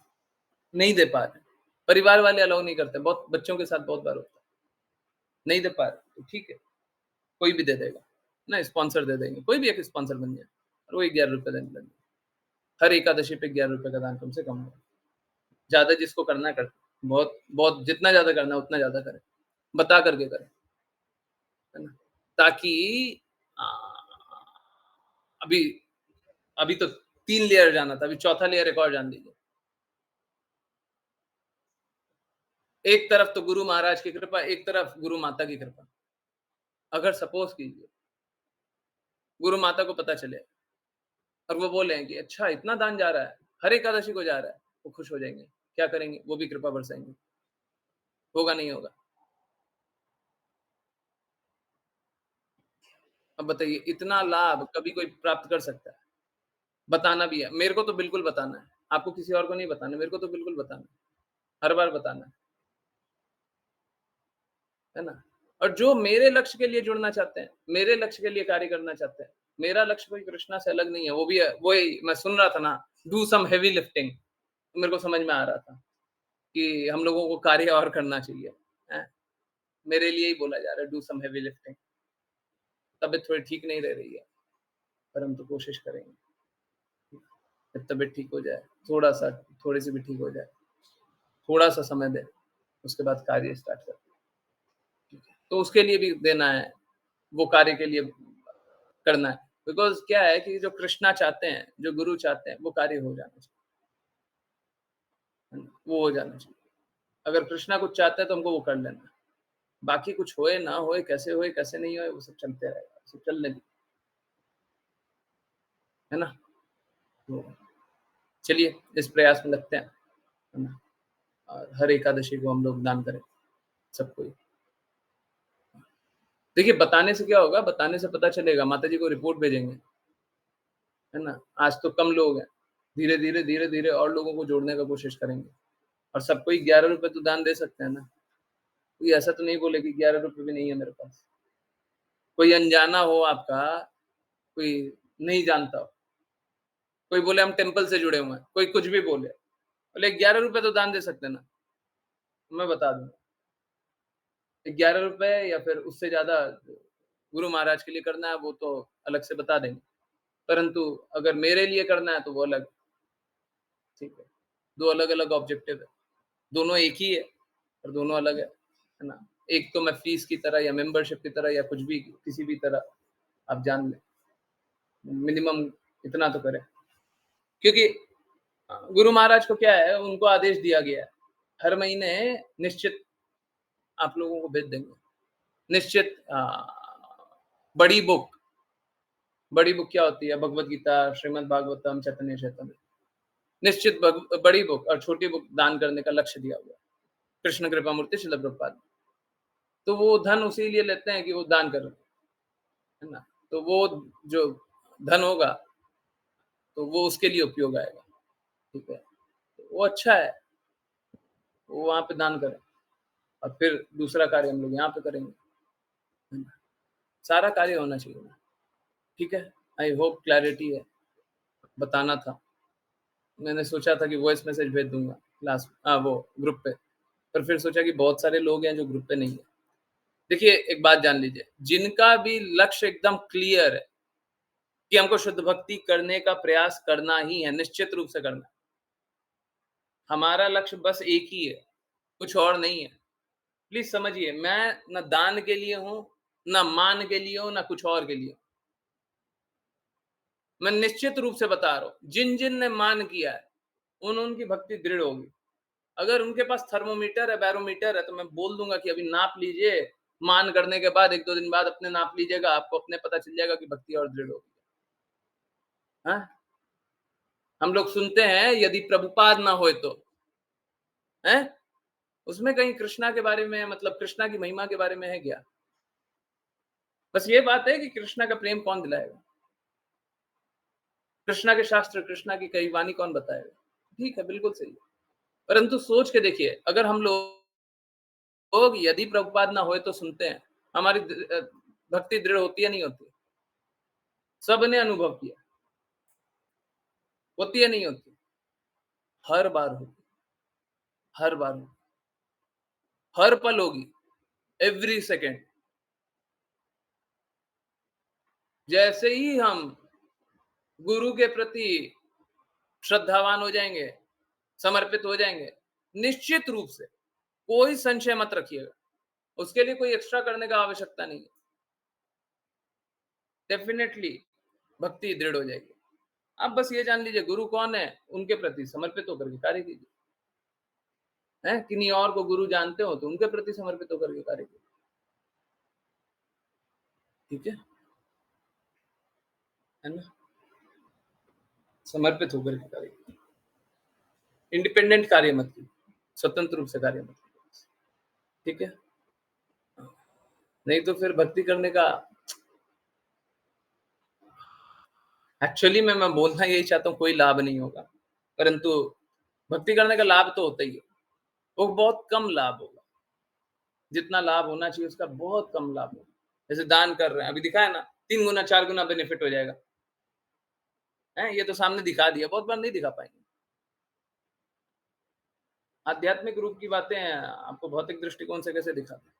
नहीं दे पा रहे, परिवार वाले अलाउ नहीं करते, बहुत बच्चों के साथ बहुत बार होता है, नहीं दे पा रहे, तो ठीक है, कोई भी दे देगा, ना स्पॉन्सर दे देंगे, कोई भी एक स्पॉन्सर बन जाए और वो ₹11 देने लगे। हर एकादशी पे ₹11 का दान कम से कम हो। ज़्यादा जिसको करना है करे, बहुत बहुत जितना ज़्यादा करना है उतना ज़्यादा करे, बता करके करे, है ना? ताकि अ, अभी अभी तो 3 लेयर जाना था, अभी चौथा लेयर एक और जान लीजिए। एक तरफ तो गुरु महाराज की कृपा, एक तरफ गुरु माता की कृपा। अगर सपोज़ कीजिए, गुरु माता को पता चले और वो बोले कि अच्छा इतना दान जा रहा है, हर एकादशी को जा रहा है, वो खुश हो जाएँगे। क्या करेंगे? वो भी कृपा बरसाएँगे। होगा, नहीं होगा? अब बताइए इतना लाभ कभी कोई प्राप्त कर सकता है? बताना भी है, मेरे को तो बिल्कुल बताना है, आपको किसी और को नहीं बताना, मेरे को तो बिल्कुल बताना है, हर बार बताना है ना? और जो मेरे लक्ष्य के लिए जुड़ना चाहते हैं, मेरे लक्ष्य के लिए कार्य करना चाहते हैं, मेरा लक्ष्य कोई कृष्णा से अलग नहीं है, वो भी है वही मैं सुन रहा था ना, डू सम हेवी लिफ्टिंग, तो मेरे को समझ में आ रहा था कि हम लोगों को कार्य और करना चाहिए, हैं? मेरे लिए ही बोला जा रहा है डू सम हेवी लिफ्टिंग, तबीयत थोड़ी ठीक नहीं रह रही है, पर हम तो कोशिश करेंगे, जब तबीयत ठीक हो जाए, थोड़ा-सा थोड़ी-सी भी ठीक हो जाए, थोड़ा-सा समय दें, उसके बाद कार्य स्टार्ट करें। तो उसके लिए भी देना है, वो कार्य के लिए करना है। बिकॉज़ क्या है कि जो कृष्णा चाहते हैं, जो गुरु चाहते हैं, वो कार्य हो जाना चाहिए, है ना? वो हो जाना चाहिए। अगर कृष्णा कुछ चाहता है तो हमको वो कर लेना है। बाकी कुछ होए, ना होए, कैसे नहीं होए, वो सब चलते रहेगा, सब चलने दीजिए, है ना? तो चलिए इस प्रयास में लगते हैं, है ना? और हर एकादशी को हम लोग दान करें, सबको ही। देखिए बताने से क्या होगा, बताने से पता चलेगा, माताजी को रिपोर्ट भेजेंगे, है ना? आज तो कम लोग हैं, धीरे-धीरे, धीरे-धीरे और लोगों को जोड़ने का कोशिश करेंगे और सबको ही ₹11 तो दान दे सकते हैं ना। कोई ऐसा तो नहीं बोले कि ₹11 भी नहीं है मेरे पास। कोई अनजाना हो आपका, कोई नहीं जानता हो, कोई बोले हम टेम्पल से जुड़े हुए हैं, कोई कुछ भी बोले, बोले ₹11 तो दान दे सकते हैं ना, मैं बता दूँगा। ₹11 या फिर उससे ज़्यादा गुरु महाराज के लिए करना है वो तो अलग से बता देंगे। परंतु अगर मेरे लिए करना है तो वो अलग, ठीक है। 2 अलग-अलग ऑब्जेक्टिव है, दोनों एक ही है और दोनों अलग है ना? एक तो मैं फीस की तरह या मेंबरशिप की तरह या कुछ भी किसी भी तरह आप जान लें, मिनिमम इतना तो करें। क्योंकि गुरु महाराज को क्या है, उनको आदेश दिया गया है, हर महीने निश्चित आप लोगों को भेज देंगे। निश्चित बड़ी बुक क्या होती है? भगवद गीता, श्रीमद् भागवतम, चैतन्य चैतन्य। निश्चित बड़ी बुक और छोटी बुक दान करने का लक्ष्य दिया हुआ है। कृष्ण कृपा मूर्ति शिल प्रभुपाद। तो वो धन उसी लिए लेते हैं कि वो दान करें, है ना? तो वो जो धन होगा, तो वो उसके लिए उपयोग आएगा, ठीक है? तो वो अच्छा है, वो वहाँ पे दान करें और फिर दूसरा कार्य हम लोग यहाँ पे करेंगे, है ना? सारा कार्य होना चाहिए ना, ठीक है? आई होप क्लैरिटी है, बताना था। मैंने सोचा था कि वॉइस मैसेज भेज दूँगा वो ग्रुप पे, पर फिर सोचा कि बहुत सारे लोग हैं जो ग्रुप पे नहीं है। देखिए, एक बात जान लीजिए, जिनका भी लक्ष्य एकदम क्लियर है कि हमको शुद्ध भक्ति करने का प्रयास करना ही है, निश्चित रूप से करना है। हमारा लक्ष्य बस एक ही है, कुछ और नहीं है। प्लीज़ समझिए, मैं ना दान के लिए हूँ, ना मान के लिए हूँ, ना कुछ और के लिए हूँ। मैं निश्चित रूप से बता रहा हूँ, जिन-जिन ने मान किया है, उनकी भक्ति दृढ़ होगी। अगर उनके पास थर्मोमीटर है, बैरोमीटर है, तो मैं बोल दूँगा कि अभी नाप लीजिए, मान करने के बाद 1-2 दिन बाद अपने नाप लीजिएगा, आपको अपने पता चल जाएगा कि भक्ति और दृढ़ होगी। हैं? हम लोग सुनते हैं यदि प्रभुपाद ना होए तो, हैं? उसमें कहीं कृष्णा के बारे में, मतलब कृष्णा की महिमा के बारे में है क्या? बस ये बात है कि कृष्णा का प्रेम कौन दिलाएगा? कृष्णा के शास्त्र, कृष्णा की कही वाणी कौन बताएगा? ठीक है, बिल्कुल सही है। परंतु सोच के देखिए, अगर हम लोग यदि प्रभुपाद ना होए तो सुनते हैं, हमारी भक्ति दृढ़ होती है नहीं होती? सबने अनुभव किया, होती है नहीं होती? हर बार होगी, हर बार होगी, हर पल होगी, एवरी सेकंड। जैसे ही हम गुरु के प्रति श्रद्धावान हो जाएंगे, समर्पित हो जाएंगे, निश्चित रूप से कोई संशय मत रखिएगा, उसके लिए कोई एक्स्ट्रा करने का आवश्यकता नहीं है। डेफिनेटली भक्ति दृढ़ हो जाएगी। आप बस ये जान लीजिए गुरु कौन है, उनके प्रति समर्पित होकर के कार्य कीजिए। हैं, किन्हीं और को गुरु जानते हो तो उनके प्रति समर्पित होकर के कार्य कीजिए। ठीक है ना? समर्पित होकर के कार्य कीजिए, इंडिपेंडेंट कार्य मत कीजिए, स्वतंत्र रूप से कार्य मत कीजिए। ठीक है, नहीं तो फिर भक्ति करने का एक्चुअली में मैं बोलना यही चाहता हूँ, कोई लाभ नहीं होगा, परंतु भक्ति करने का लाभ तो होता ही है, वो बहुत कम लाभ होगा, जितना लाभ होना चाहिए उसका बहुत कम लाभ होगा। जैसे दान कर रहे हैं, अभी दिखाया ना, 3 गुना 4 गुना बेनिफिट हो जाएगा, है ये तो सामने दिखा दिया, बहुत बार नहीं दिखा पाएंगे। आध्यात्मिक रूप की बातें आपको भौतिक दृष्टिकोण से कैसे दिखाते,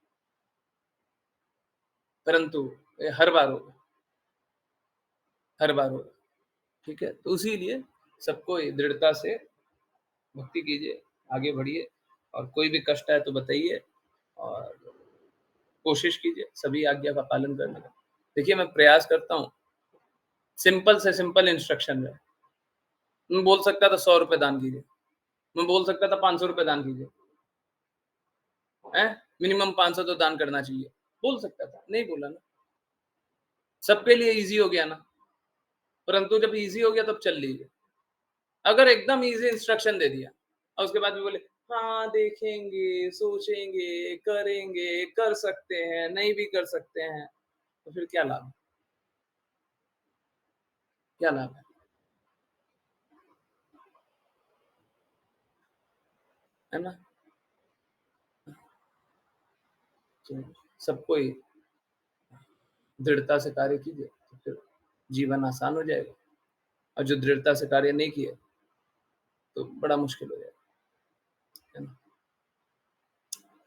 परंतु ये हर बार होगा, हर बार होगा। ठीक है, तो इसीलिए सबको दृढ़ता से भक्ति कीजिए, आगे बढ़िए, और कोई भी कष्ट है तो बताइए, और कोशिश कीजिए सभी आज्ञा का पालन करने का। देखिए मैं प्रयास करता हूँ, सिंपल से सिंपल इंस्ट्रक्शन है। मैं बोल सकता था 100 रुपए दान कीजिए, मैं बोल सकता था 500 रुपए दान कीजिए, हैं? मिनिमम 500 तो दान करना चाहिए, बोल सकता था, नहीं बोला ना। सबके लिए ईज़ी हो गया ना, परंतु जब ईज़ी हो गया तब चल लीजिए। अगर एकदम ईज़ी इंस्ट्रक्शन दे दिया और उसके बाद भी बोले हाँ, देखेंगे, सोचेंगे, करेंगे, कर सकते हैं, नहीं भी कर सकते हैं, तो फिर क्या लाभ? क्या लाभ है ना? तो सबको ही दृढ़ता से कार्य कीजिए, तो फिर जीवन आसान हो जाएगा, और जो दृढ़ता से कार्य नहीं किए, तो बड़ा मुश्किल हो जाएगा, है ना?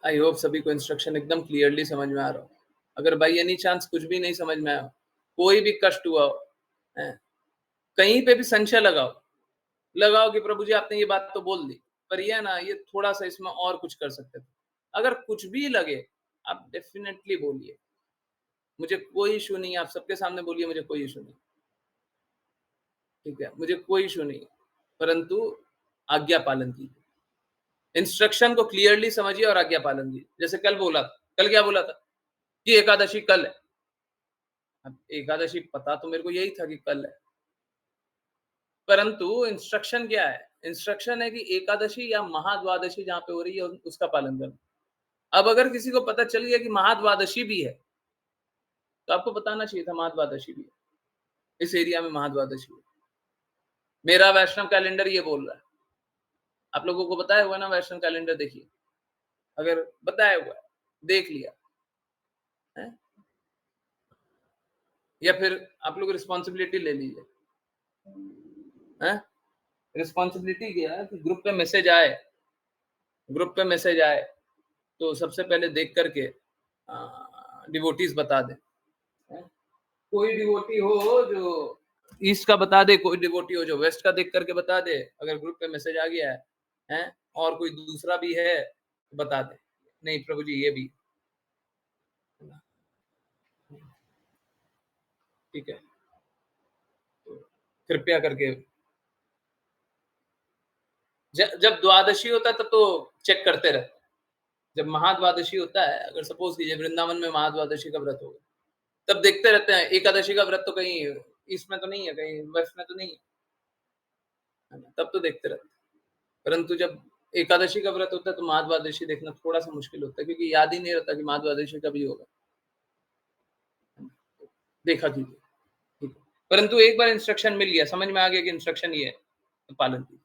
आई होप सभी को इंस्ट्रक्शन एकदम क्लियरली समझ में आ रहा हो। अगर बाय एनी चांस कुछ भी नहीं समझ में आया हो, कोई भी कष्ट हुआ हो, हैं, कहीं पे भी संशय लगाओ कि प्रभु जी आपने ये बात तो बोल दी, पर ये ना, ये थोड़ा-सा इसमें और कुछ कर सकते थे। अगर कुछ भी लगे, आप डेफिनिटली बोलिए, मुझे कोई इश्यू नहीं है, आप सबके सामने बोलिए, मुझे कोई इश्यू नहीं, ठीक है? मुझे कोई इश्यू नहीं है, परंतु आज्ञा पालन कीजिए। इंस्ट्रक्शन को क्लियरली समझिए और आज्ञा पालन कीजिए। जैसे कल बोला था, कल क्या बोला था? कि एकादशी कल है। अब एकादशी पता तो मेरे को यही था कि कल है, परंतु इंस्ट्रक्शन क्या है? इंस्ट्रक्शन है कि एकादशी या महाद्वादशी जहाँ पे हो रही है उसका पालन करना। अब अगर किसी को पता चल गया कि महाद्वादशी भी है, तो आपको बताना चाहिए था महाद्वादशी भी है, इस एरिया में महाद्वादशी है। मेरा वैष्णव कैलेंडर ये बोल रहा है। आप लोगों को बताया हुआ ना वैष्णव कैलेंडर, देखिए, अगर बताया हुआ है, देख लिया है, या फिर आप लोग रिस्पॉन्सिबिलिटी ले लीजिए, हैं? रिस्पॉन्सिबिलिटी क्या है कि ग्रुप पे मैसेज आए, तो सबसे पहले देख करके डिवोटीज बता दें, हैं? कोई डिवोटी हो जो ईस्ट का बता दे, कोई डिवोटी हो जो वेस्ट का देख करके बता दे, अगर ग्रुप पे मैसेज आ गया है, हैं? और कोई दूसरा भी है तो बता दे, नहीं प्रभु जी ये भी, ठीक है? तो कृपया करके जब द्वादशी होता है तब तो चेक करते रहते हैं। जब महाद्वादशी होता है, अगर सपोज कीजिए वृंदावन में महाद्वादशी का व्रत होगा, तब देखते रहते हैं एकादशी का व्रत तो कहीं ईस्ट में तो नहीं है, कहीं वेस्ट में तो नहीं है, है ना? तब तो देखते रहते हैं। परंतु जब एकादशी का व्रत होता है तो महाद्वादशी देखना थोड़ा सा मुश्किल होता है, क्योंकि याद ही नहीं रहता कि महाद्वादशी कभी होगा। देखा कीजिए, ठीक है। परंतु एक बार इंस्ट्रक्शन मिल गया, समझ में आ गया कि इंस्ट्रक्शन ये है, तो पालन कीजिए,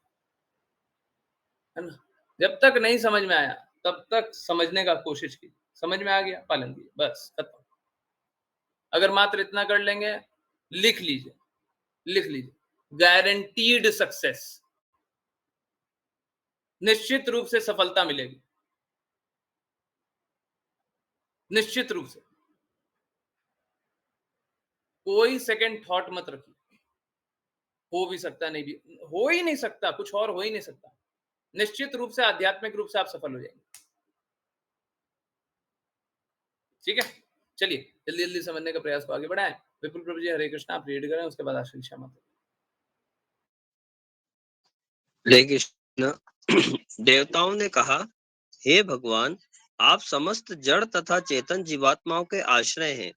है ना। जब तक नहीं समझ में आया तब तक समझने का कोशिश कीजिए, समझ में आ गया पालन कीजिए, बस खत्म। अगर मात्र इतना कर लेंगे, लिख लीजिए, गारंटीड सक्सेस, निश्चित रूप से सफलता मिलेगी, निश्चित रूप से। कोई सेकंड थॉट मत रखिए, हो भी सकता नहीं, भी हो ही नहीं सकता, कुछ और हो ही नहीं सकता। निश्चित रूप से आध्यात्मिक रूप से आप सफल हो जाएंगे, ठीक है। चलिए जल्दी जल्दी समझने का प्रयास को आगे बढ़ाएं। विपुल प्रभु जी हरे कृष्णा, आप रीड करें, उसके बाद आशीष क्षमा। हरे कृष्ण। देवताओं ने कहा, हे भगवान, आप समस्त जड़ तथा चेतन जीवात्माओं के आश्रय हैं।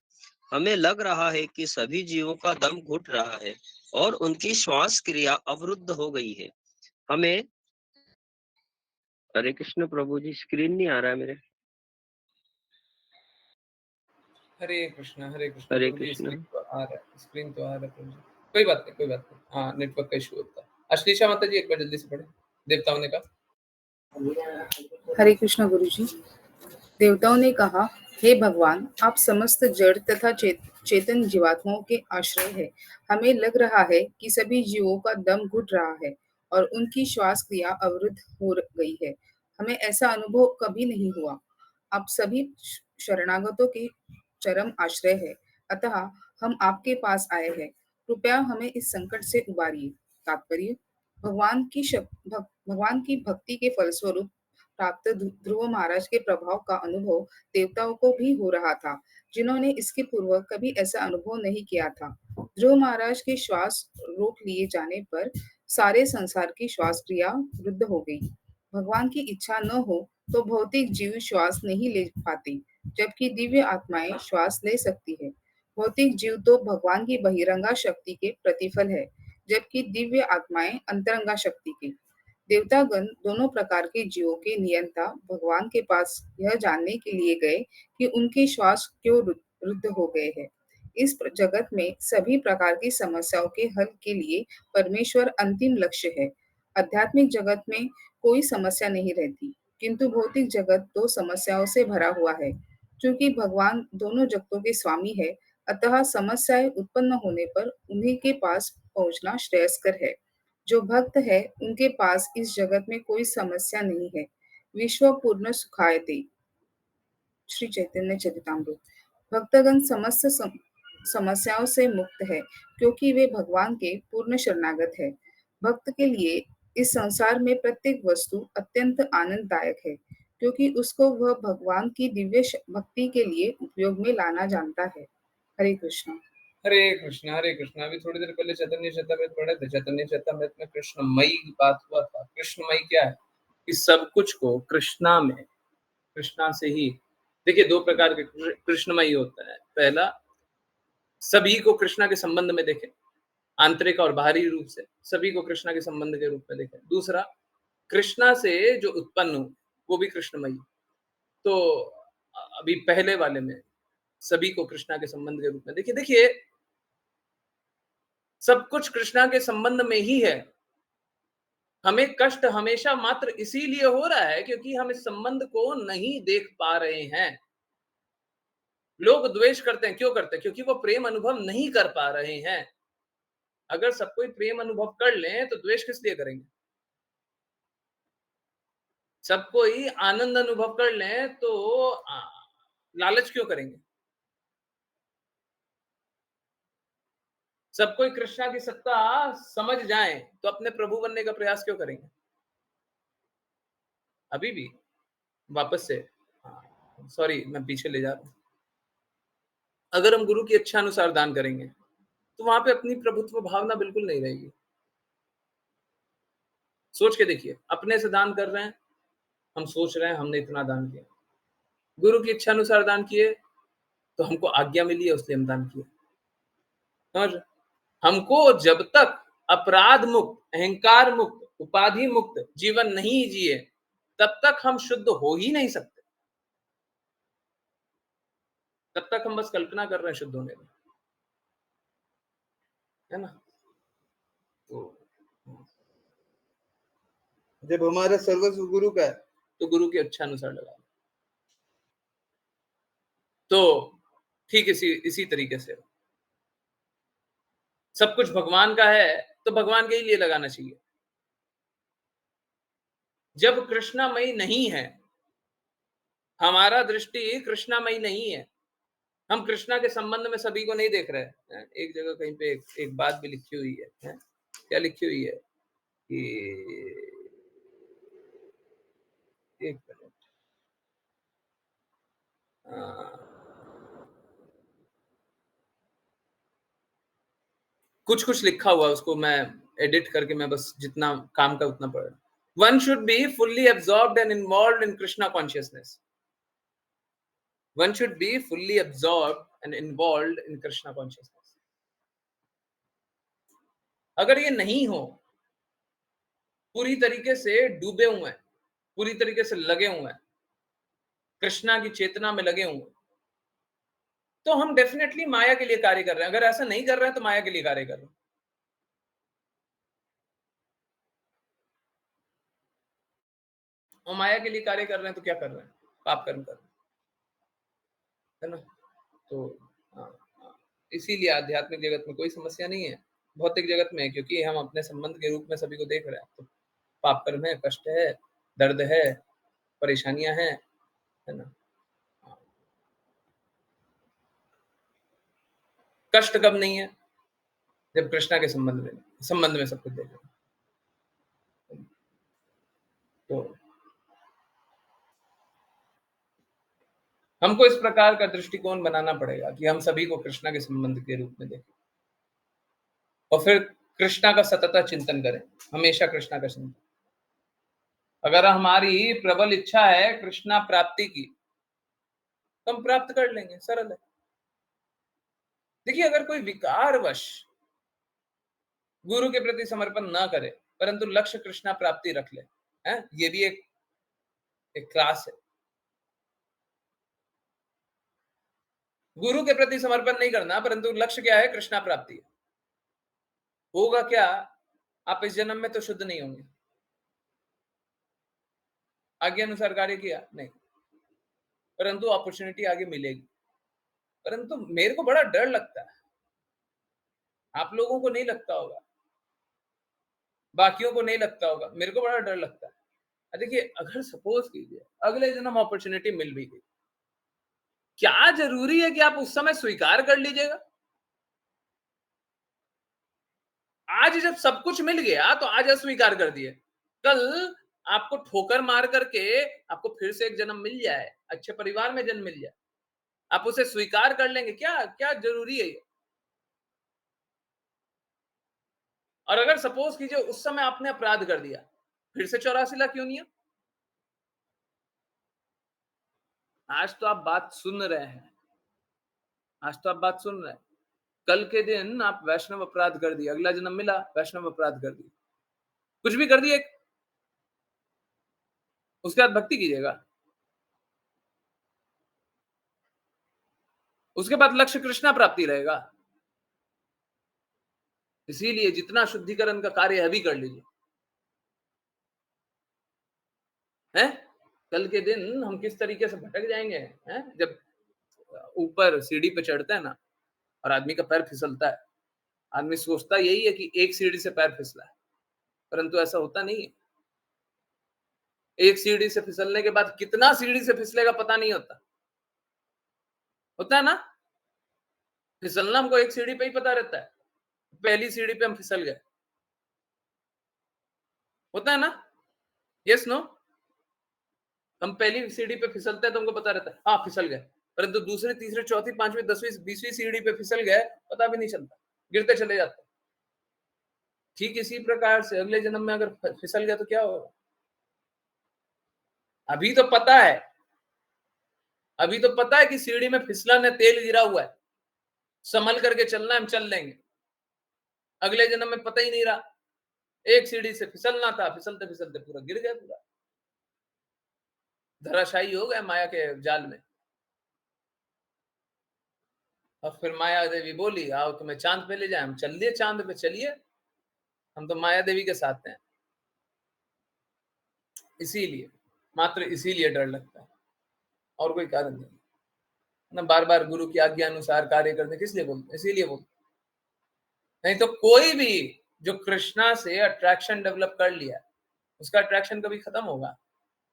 हमें लग रहा है कि सभी जीवों का दम घुट रहा है और उनकी श्वास क्रिया अवरुद्ध हो गई है। हमें हरे कृष्ण प्रभु जी, स्क्रीन नहीं आ रहा है मेरे। हरे कृष्ण हरे प्रभु जी, कृष्ण। स्क्रीन तो आ रहा है, स्क्रीन तो आ रहा है प्रभु जी। कोई बात नहीं, हाँ नेटवर्क का इशू होता है। अश्लीषा माता जी एक बार जल्दी से पढ़े, देवताओं ने कहा। हरे कृष्ण गुरु जी। देवताओं ने कहा, हे भगवान, आप समस्त जड़ तथा चेतन जीवात्माओं के आश्रय हैं। हमें लग रहा है कि सभी जीवों का दम घुट रहा है और उनकी श्वास क्रिया अवरुद्ध हो गई है। हमें ऐसा अनुभव कभी नहीं हुआ। आप सभी शरणागतों के चरम आश्रय है, अतः हम आपके पास आए हैं। कृपया हमें इस संकट से उबारिए। तात्पर्य: भगवान की भक्ति के फलस्वरूप प्राप्त ध्रुव महाराज के प्रभाव का अनुभव देवताओं को भी हो रहा था, जिन्होंने इसके पूर्व कभी ऐसा अनुभव नहीं किया था। ध्रुव महाराज के श्वास रोक लिए जाने पर सारे संसार की श्वास क्रिया वृद्ध हो गई। भगवान की इच्छा न हो तो भौतिक जीव श्वास नहीं ले पाते, जबकि दिव्य आत्माएं श्वास ले सकती है। भौतिक जीव तो भगवान की बहिरंगा शक्ति के प्रतिफल है, जबकि दिव्य आत्माएं अंतरंगा शक्ति के। देवतागण दोनों प्रकार के जीवों के नियंता भगवान के पास यह जानने के लिए गए कि उनके श्वास क्यों रुद्ध हो गए हैं। इस जगत में सभी प्रकार की समस्याओं के हल के लिए परमेश्वर अंतिम लक्ष्य है। आध्यात्मिक जगत में कोई समस्या नहीं रहती, किंतु भौतिक जगत तो समस्याओं से भरा हुआ है। क्योंकि भगवान दोनों जगतों के स्वामी है, अतः समस्याएं उत्पन्न होने पर उन्हीं के पास पहुंचना श्रेयस्कर है। जो भक्त है उनके पास इस जगत में कोई समस्या नहीं है। विश्व पूर्ण सुखायते, श्री चैतन्य चरितामृत। भक्तगण समस्त समस्याओं से मुक्त है, क्योंकि वे भगवान के पूर्ण शरणागत है। भक्त के लिए इस संसार में प्रत्येक वस्तु अत्यंत आनंददायक है, क्योंकि उसको वह भगवान की दिव्य भक्ति के लिए उपयोग में लाना जानता है। हरे कृष्ण। हरे कृष्ण। अभी थोड़ी देर पहले चैतन्य चरितामृत पढ़े थे। चैतन्य चरितामृत में कृष्णमयी की बात हुआ था। कृष्णमयी क्या है? कि सब कुछ को कृष्णा में, कृष्णा से ही। देखिए दो प्रकार के कृष्णमयी होता है। पहला, सभी को कृष्णा के संबंध में देखें, आंतरिक और बाहरी रूप से सभी को कृष्णा के संबंध के रूप में देखें। दूसरा, कृष्णा से जो उत्पन्न हो वो भी कृष्णमयी। तो अभी पहले वाले में सभी को कृष्णा के संबंध के रूप में देखिए सब कुछ कृष्णा के संबंध में ही है। हमें कष्ट हमेशा मात्र इसीलिए हो रहा है क्योंकि हम इस संबंध को नहीं देख पा रहे हैं। लोग द्वेष करते हैं, क्यों करते हैं? क्योंकि वो प्रेम अनुभव नहीं कर पा रहे हैं। अगर सब कोई प्रेम अनुभव कर लें तो द्वेष किस लिए करेंगे? सब कोई आनंद अनुभव कर लें तो लालच क्यों करेंगे? सब कोई कृष्णा की सत्ता समझ जाए तो अपने प्रभु बनने का प्रयास क्यों करेंगे? अभी भी वापस से, सॉरी मैं पीछे ले जा रहा हूं। अगर हम गुरु की इच्छा अनुसार दान करेंगे तो वहां पे अपनी प्रभुत्व भावना बिल्कुल नहीं रहेगी। सोच के देखिए, अपने से दान कर रहे हैं, हम सोच रहे हैं हमने इतना दान किया। गुरु की इच्छा अनुसार दान किए तो हमको आज्ञा मिली है, उसलिए हम दान किए। समझ? हमको जब तक अपराध मुक्त, अहंकार मुक्त, उपाधि मुक्त जीवन नहीं जिए तब तक हम शुद्ध हो ही नहीं सकते। तब तक हम बस कल्पना कर रहे हैं शुद्ध होने की, है ना? तो जब हमारा सर्वस्व गुरु का है तो गुरु की इच्छा अनुसार लगा। तो ठीक इसी तरीके से सब कुछ भगवान का है तो भगवान के ही लिए लगाना चाहिए। जब कृष्णामयी नहीं है, हमारा दृष्टि कृष्णामयी नहीं है, हम कृष्णा के संबंध में सभी को नहीं देख रहे हैं। एक जगह कहीं पे एक बात भी लिखी हुई है, क्या लिखी हुई है कि एक मिनट, कुछ लिखा हुआ, उसको मैं एडिट करके मैं बस जितना काम का उतना पढ़ रहा हूं। One should be fully absorbed and involved in Krishna consciousness. One should be fully absorbed and involved in Krishna consciousness. अगर ये नहीं हो, पूरी तरीके से डूबे हुए हैं, पूरी तरीके से लगे हुए हैं, कृष्णा की चेतना में लगे हुए, तो हम डेफिनेटली माया के लिए कार्य कर रहे हैं। अगर ऐसा नहीं कर रहे हैं तो माया के लिए कार्य कर रहे हैं। और माया के लिए कार्य कर रहे हैं तो क्या कर रहे हैं? पाप कर्म कर रहे हैं, है ना? तो इसीलिए आध्यात्मिक जगत में कोई समस्या नहीं है, भौतिक जगत में, क्योंकि हम अपने संबंध के रूप में सभी को देख रहे हैं। तो पाप कर्म है, कष्ट है, दर्द है, परेशानियां हैं, है ना? कष्ट कब नहीं है? जब कृष्णा के संबंध में सब कुछ देख रहे हैं। तो हमको इस प्रकार का दृष्टिकोण बनाना पड़ेगा कि हम सभी को कृष्णा के संबंध के रूप में देखें और फिर कृष्णा का सतत चिंतन करें, हमेशा कृष्णा का चिंतन। अगर हमारी प्रबल इच्छा है कृष्णा प्राप्ति की तो हम प्राप्त कर लेंगे, सरल है। देखिए, अगर कोई विकारवश गुरु के प्रति समर्पण ना करे परंतु लक्ष्य कृष्णा प्राप्ति रख ले, है, ये भी एक क्लास है। गुरु के प्रति समर्पण नहीं करना परंतु लक्ष्य क्या है? कृष्णा प्राप्ति है। होगा क्या? आप इस जन्म में तो शुद्ध नहीं होंगे। आज्ञा अनुसार कार्य किया नहीं, परंतु अपॉर्चुनिटी आगे मिलेगी। परंतु मेरे को बड़ा डर लगता है, आप लोगों को नहीं लगता होगा, बाकियों को नहीं लगता होगा, मेरे को बड़ा डर लगता है। देखिए, अगर सपोज कीजिए अगले जन्म अपॉर्चुनिटी मिल भी गई, क्या जरूरी है कि आप उस समय स्वीकार कर लीजिएगा? आज जब सब कुछ मिल गया तो आज अस्वीकार कर दिए, कल आपको ठोकर मार करके आपको फिर से एक जन्म मिल जाए, अच्छे परिवार में जन्म मिल जाए, आप उसे स्वीकार कर लेंगे? क्या जरूरी है ये? और अगर सपोज कीजिए उस समय आपने अपराध कर दिया, फिर से 84 लाख क्यों नहीं है? आज तो आप बात सुन रहे हैं, आज तो आप बात सुन रहे हैं, कल के दिन आप वैष्णव अपराध कर दिया, अगला जन्म मिला वैष्णव अपराध कर दिया, कुछ भी कर दिए, उसके बाद भक्ति कीजिएगा, उसके बाद लक्ष्य कृष्णा प्राप्ति रहेगा। इसीलिए जितना शुद्धिकरण का कार्य अभी कर लीजिए, हैं? कल के दिन हम किस तरीके से भटक जाएंगे, हैं? जब ऊपर सीढ़ी पे चढ़ते हैं ना और आदमी का पैर फिसलता है, आदमी सोचता यही है कि एक सीढ़ी से पैर फिसला है, परंतु ऐसा होता नहीं है। एक सीढ़ी से फिसलने के बाद कितना सीढ़ी से फिसलेगा पता नहीं होता, होता है ना? फिसलना हमको एक सीढ़ी पे ही पता रहता है, पहली सीढ़ी पे हम फिसल गए, होता है ना? Yes no? हम पहली सीढ़ी पे फिसलते हैं तो हमको पता रहता है, हाँ फिसल गए, परंतु दूसरी, तीसरी, चौथी, पांचवी, 10वीं, 20वीं सीढ़ी पे फिसल गए, पता भी नहीं चलता, गिरते चले जाते। ठीक इसी प्रकार से अगले जन्म में अगर फिसल गया तो क्या होगा? अभी तो पता है, अभी तो पता है कि सीढ़ी में फिसलन है, तेल गिरा हुआ है, संभल करके चलना है, हम चल लेंगे। अगले जन्म में पता ही नहीं रहा, एक सीढ़ी से फिसलना था, फिसलते फिसलते पूरा गिर गया पूरा। धराशायी हो गए माया के जाल में। और फिर माया देवी बोली, आओ तुम्हें चांद पे ले जाए। हम चल दिए चांद पे, चलिए, हम तो माया देवी के साथ हैं। इसीलिए, मात्र इसीलिए डर लगता है, और कोई कारण नहीं ना। बार बार गुरु की आज्ञा अनुसार कार्य करने किस लिए बोलते? इसीलिए बोलते। नहीं तो कोई भी जो कृष्णा से अट्रैक्शन डेवलप कर लिया, उसका अट्रैक्शन कभी खत्म होगा?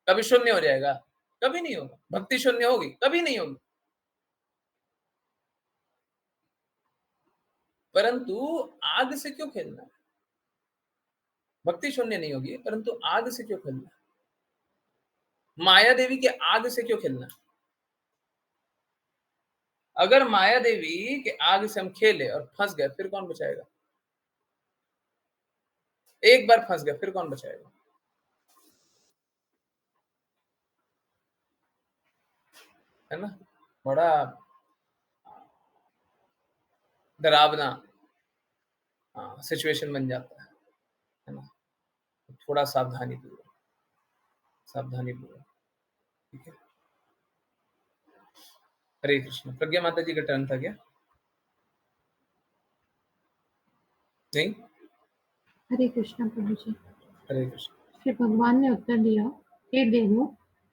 कभी शून्य हो जाएगा? कभी नहीं होगा। भक्ति शून्य होगी? कभी नहीं होगी। परंतु आग से क्यों खेलना है? भक्ति शून्य नहीं होगी, परंतु आग से क्यों खेलना है? माया देवी के आग से क्यों खेलना है? अगर माया देवी के आग से हम खेले और फंस गए, फिर कौन बचाएगा? एक बार फंस गए, फिर कौन बचाएगा? है ना? बड़ा डरावना सिचुएशन बन जाता है ना? थोड़ा सावधानी पूर्वक, ठीक है। हरे कृष्ण। प्रज्ञा माता जी का टर्न था क्या? नहीं? हरे कृष्ण प्रभु जी। हरे कृष्ण। फिर भगवान ने उत्तर दिया, हे देवो,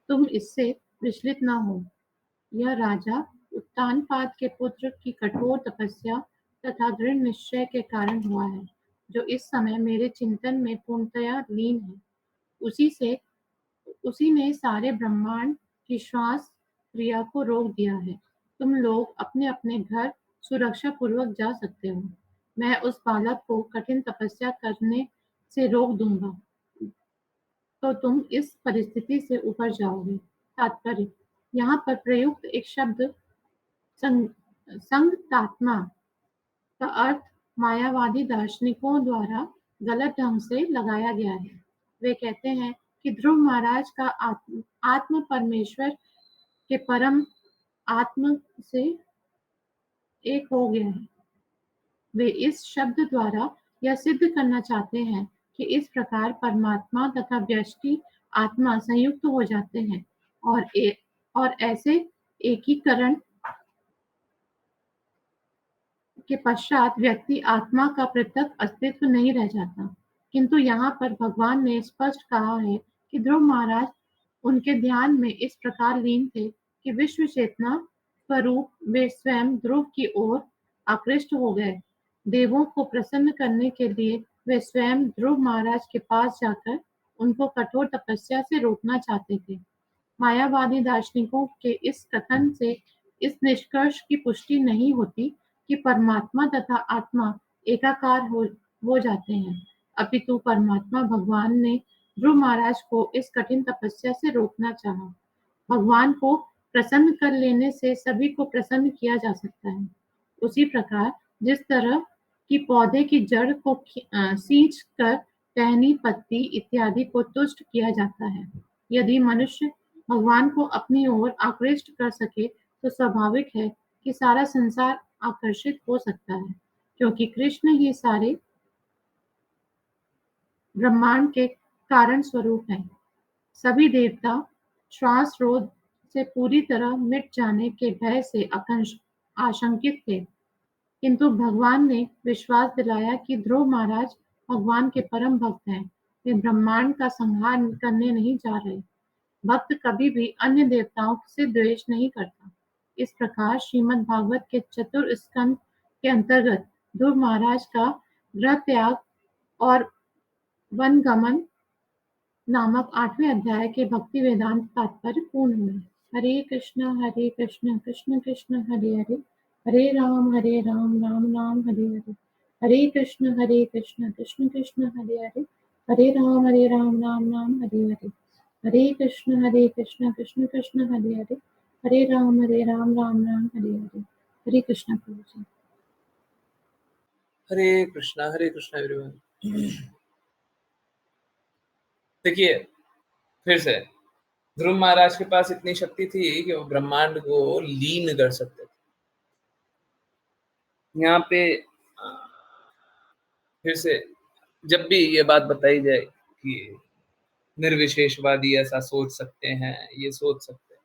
तुम इससे विचलित न हो। यह राजा उत्तानपाद के पुत्र की कठोर तपस्या तथा दृढ़ निश्चय के कारण हुआ है, जो इस समय मेरे चिंतन में पूर्णतया लीन है। उसी ने सारे ब्रह्मांड की श्वास क्रिया को रोक दिया है। तुम लोग अपने अपने घर सुरक्षा पूर्वक जा सकते हो। मैं उस बालक को कठिन तपस्या करने से रोक दूंगा, तो तुम इस परिस्थिति से ऊपर जाओगे। तात्पर्य, यहाँ पर प्रयुक्त एक शब्द संगतात्मा का अर्थ मायावादी दार्शनिकों द्वारा गलत ढंग से लगाया गया है। वे कहते हैं कि ध्रुव महाराज का आत्म परमेश्वर के परम आत्म से एक हो गया है। वे इस शब्द द्वारा यह सिद्ध करना चाहते हैं कि इस प्रकार परमात्मा तथा व्यष्टि आत्मा संयुक्त हो जाते हैं, और ऐसे एकीकरण के पश्चात व्यक्ति आत्मा का पृथक अस्तित्व नहीं रह जाता। किंतु यहाँ पर भगवान ने स्पष्ट कहा है कि ध्रुव महाराज उनके ध्यान में इस प्रकार लीन थे कि विश्व चेतना स्वरूप वे स्वयं ध्रुव की ओर आकृष्ट हो गए। देवों को प्रसन्न करने के लिए वे स्वयं ध्रुव महाराज के पास जाकर उनको कठोर तपस्या से रोकना चाहते थे। मायावादी दार्शनिकों के इस कथन से इस निष्कर्ष की पुष्टि नहीं होती कि परमात्मा तथा आत्मा एकाकार हो जाते हैं, अपितु परमात्मा भगवान ने ध्रुव महाराज को इस कठिन तपस्या से रोकना चाहा। भगवान को प्रसन्न कर लेने से सभी को प्रसन्न किया जा सकता है। उसी प्रकार जिस तरह की पौधे की जड़ को सींच कर टहनी, पत्ती इत्यादि को तुष्ट किया जाता है, यदि मनुष्य भगवान को अपनी ओर आकृष्ट कर सके तो स्वाभाविक है कि सारा संसार आकर्षित हो सकता है, क्योंकि कृष्ण ही सारे ब्रह्मांड के कारण स्वरूप हैं। सभी देवता श्वास रोध से पूरी तरह मिट जाने के भय से आशंकित थे, किंतु भगवान ने विश्वास दिलाया कि ध्रुव महाराज भगवान के परम भक्त हैं। वे ब्रह्मांड का संहार करने नहीं जा रहे। भक्त कभी भी अन्य देवताओं से द्वेष नहीं करता। इस प्रकार श्रीमद् भागवत के चतुर्थ स्कंद के अंतर्गत ध्रुव महाराज का गृह त्याग और वनगमन नामक 8वें अध्याय के भक्ति वेदांत तात्पर्य पूर्ण हुए। हरे कृष्ण कृष्ण कृष्ण हरे हरे, हरे राम राम राम हरे हरे, हरे कृष्ण कृष्ण कृष्ण हरे हरे, हरे राम राम राम हरे हरे, हरे कृष्ण कृष्ण कृष्ण हरे हरे, हरे राम राम राम हरे हरे। हरे कृष्ण प्रभु जी। हरे कृष्णा एवरीवन। देखिए, फिर से ध्रुव महाराज के पास इतनी शक्ति थी कि वो ब्रह्मांड को लीन कर सकते थे। यहाँ पे फिर से जब भी ये बात बताई जाए कि निर्विशेषवादी ऐसा सोच सकते हैं, ये सोच सकते हैं।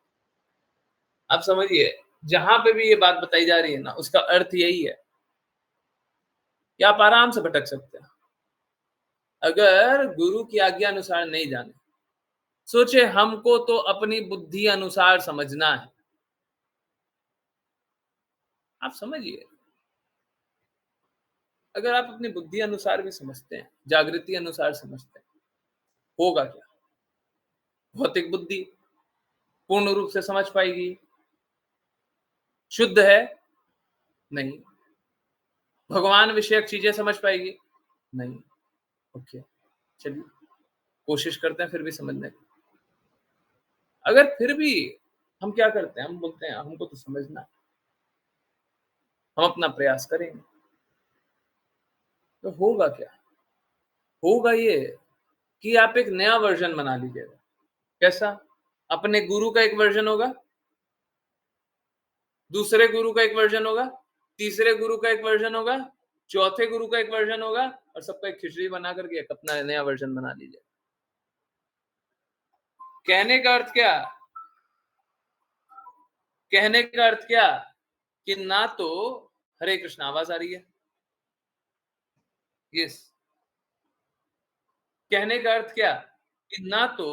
आप समझिए, जहां पे भी ये बात बताई जा रही है ना, उसका अर्थ यही है कि आप आराम से भटक सकते हैं अगर गुरु की आज्ञा अनुसार नहीं जाने। सोचे, हमको तो अपनी बुद्धि अनुसार समझना है। आप समझिए, अगर आप अपनी बुद्धि अनुसार भी समझते हैं, जागृति अनुसार समझते हैं, होगा क्या? भौतिक बुद्धि पूर्ण रूप से समझ पाएगी? शुद्ध है? नहीं। भगवान विषयक चीजें समझ पाएगी? नहीं। ओके, चलिए कोशिश करते हैं फिर भी समझने की। अगर फिर भी हम क्या करते हैं, हम बोलते हैं हमको तो समझना है, हम अपना प्रयास करेंगे, तो होगा क्या? होगा ये कि आप एक नया वर्जन बना लीजिएगा। कैसा? अपने गुरु का एक वर्जन होगा, दूसरे गुरु का एक वर्जन होगा, तीसरे गुरु का एक वर्जन होगा, चौथे गुरु का एक वर्जन होगा, और सबका एक खिचड़ी बना करके एक अपना नया वर्जन बना लीजिए। कहने का अर्थ क्या? कहने का अर्थ क्या कि ना तो हरे कृष्ण आवाज आ रही है, यस। कहने का अर्थ क्या कि ना तो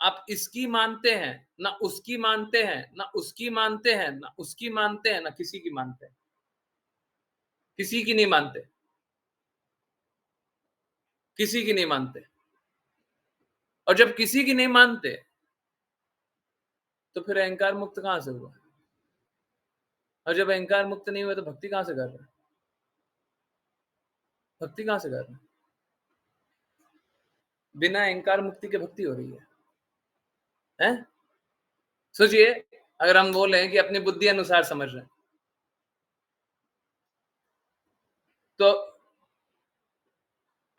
आप इसकी मानते हैं, ना उसकी मानते हैं, ना उसकी मानते हैं, ना उसकी मानते हैं, ना किसी की मानते हैं, किसी की नहीं मानते, किसी की नहीं मानते। और जब किसी की नहीं मानते तो फिर अहंकार मुक्त कहां से हुआ? और जब अहंकार मुक्त नहीं हुआ तो भक्ति कहां से कर रहे हैं? भक्ति कहां से कर रहे हैं? बिना अहंकार मुक्ति के भक्ति हो रही है, हैं? सोचिए, अगर हम बोले कि अपनी बुद्धि अनुसार समझ रहे हैं, तो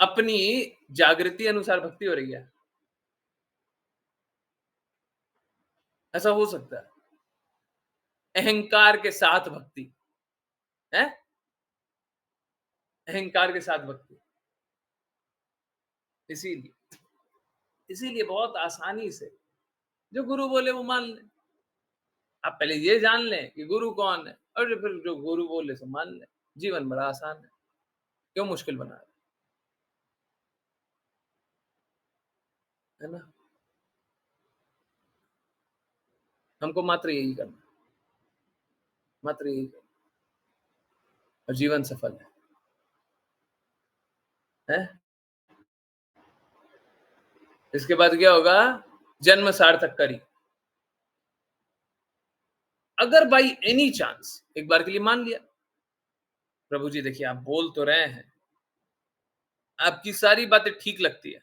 अपनी जागृति अनुसार भक्ति हो रही है। ऐसा हो सकता है? अहंकार के साथ भक्ति है, अहंकार के साथ भक्ति। इसीलिए इसीलिए बहुत आसानी से जो गुरु बोले वो मान लें। आप पहले ये जान लें कि गुरु कौन है, और फिर जो गुरु बोले सो मान लें। जीवन बड़ा आसान है, क्यों मुश्किल बना है ना? हमको मात्र यही करना, मात्र यही करना, और जीवन सफल है? इसके बाद क्या होगा? जन्म सार्थक करी। अगर बाई एनी चांस एक बार के लिए मान लिया, प्रभु जी देखिए आप बोल तो रहे हैं, आपकी सारी बातें ठीक लगती है,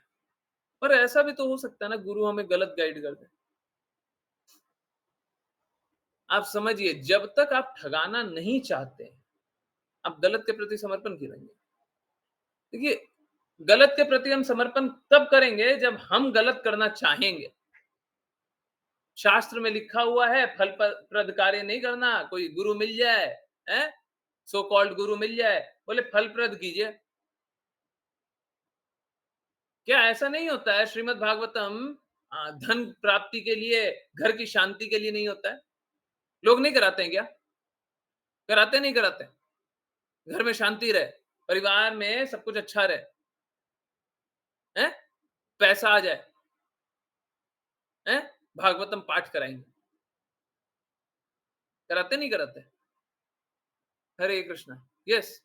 पर ऐसा भी तो हो सकता है ना गुरु हमें गलत गाइड कर दे। आप समझिए, जब तक आप ठगाना नहीं चाहते, आप गलत के प्रति समर्पण करेंगे। देखिए, गलत के प्रति हम समर्पण तब करेंगे जब हम गलत करना चाहेंगे। शास्त्र में लिखा हुआ है फलप्रद कार्य नहीं करना। कोई गुरु मिल जाए, हैं, सो कॉल्ड गुरु मिल जाए, बोले फलप्रद कीजिए। क्या ऐसा नहीं होता है? श्रीमद् भागवतम धन प्राप्ति के लिए, घर की शांति के लिए नहीं होता है? लोग नहीं कराते हैं क्या? कराते नहीं कराते? घर में शांति रहे, परिवार में सब कुछ अच्छा रहे, हैं, पैसा आ जाए, हैं, भागवतम पाठ कराएंगे। कराते नहीं कराते? हरे कृष्णा, यस।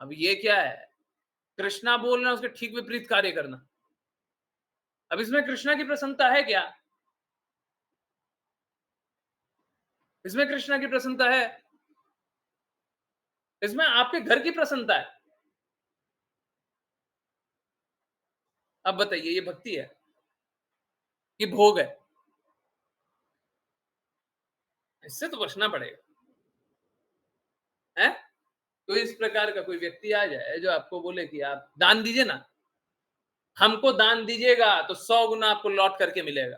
अब ये क्या है? कृष्णा बोलना, उसके ठीक विपरीत कार्य करना। अब इसमें कृष्णा की प्रसन्नता है क्या? इसमें कृष्णा की प्रसन्नता है? इसमें आपके घर की प्रसन्नता है। अब बताइए, ये भक्ति है कि भोग है? इससे तो बचना पड़ेगा, है? तो इस प्रकार का कोई व्यक्ति आ जाए जो आपको बोले कि आप दान दीजिए ना, हमको दान दीजिएगा तो 100 गुना आपको लौट करके मिलेगा,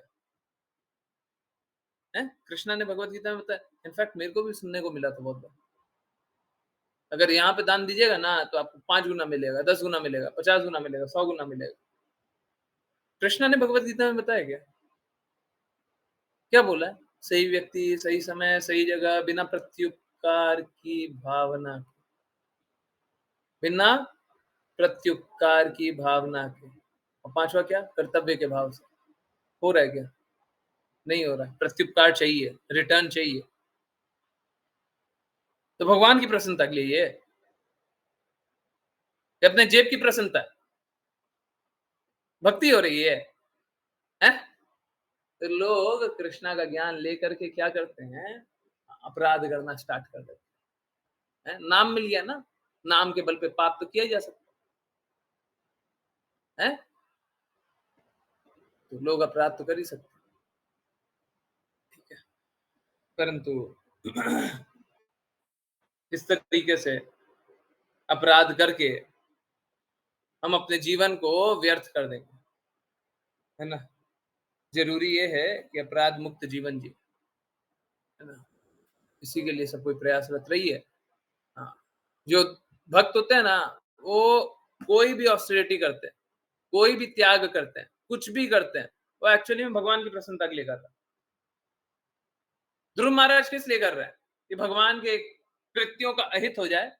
है? कृष्णा ने भगवत गीता में बताया। इनफैक्ट मेरे को भी सुनने को मिला था बहुत बार, अगर यहाँ पे दान दीजिएगा ना तो आपको 5 गुना मिलेगा, 10 गुना मिलेगा, 50 गुना मिलेगा, 100 गुना मिलेगा। कृष्णा ने भगवत गीता में बताया क्या बोला है? सही व्यक्ति, सही समय, सही जगह, बिना प्रत्युपकार की भावना के, बिना प्रत्युपकार की भावना के। और पांचवा क्या? कर्तव्य के भाव से। हो रहा है क्या? नहीं हो रहा है। प्रत्युपकार चाहिए, रिटर्न चाहिए। तो भगवान की प्रसन्नता के लिए ये अपने जेब की प्रसन्नता है, भक्ति हो रही है, हैं? तो लोग कृष्णा का ज्ञान लेकर के क्या करते हैं? अपराध करना स्टार्ट कर देते हैं। नाम मिल गया ना, नाम के बल पे पाप तो किया जा सकता है, तो लोग अपराध तो कर ही सकते हैं, ठीक है, परंतु इस तरीके से अपराध करके हम अपने जीवन को व्यर्थ कर देंगे, है ना। जरूरी ये है कि अपराध मुक्त जीवन जी, है ना। इसी के लिए सब कोई प्रयासरत रही है। हाँ, जो भक्त होते हैं ना, वो कोई भी ऑस्टेरिटी करते हैं, कोई भी त्याग करते हैं, कुछ भी करते हैं, वो एक्चुअली में भगवान की प्रसन्नता के लिए कर रहा है। ध्रुव महाराज किस लिए कर रहे हैं? कि भगवान के कृत्यों का अहित हो जाए,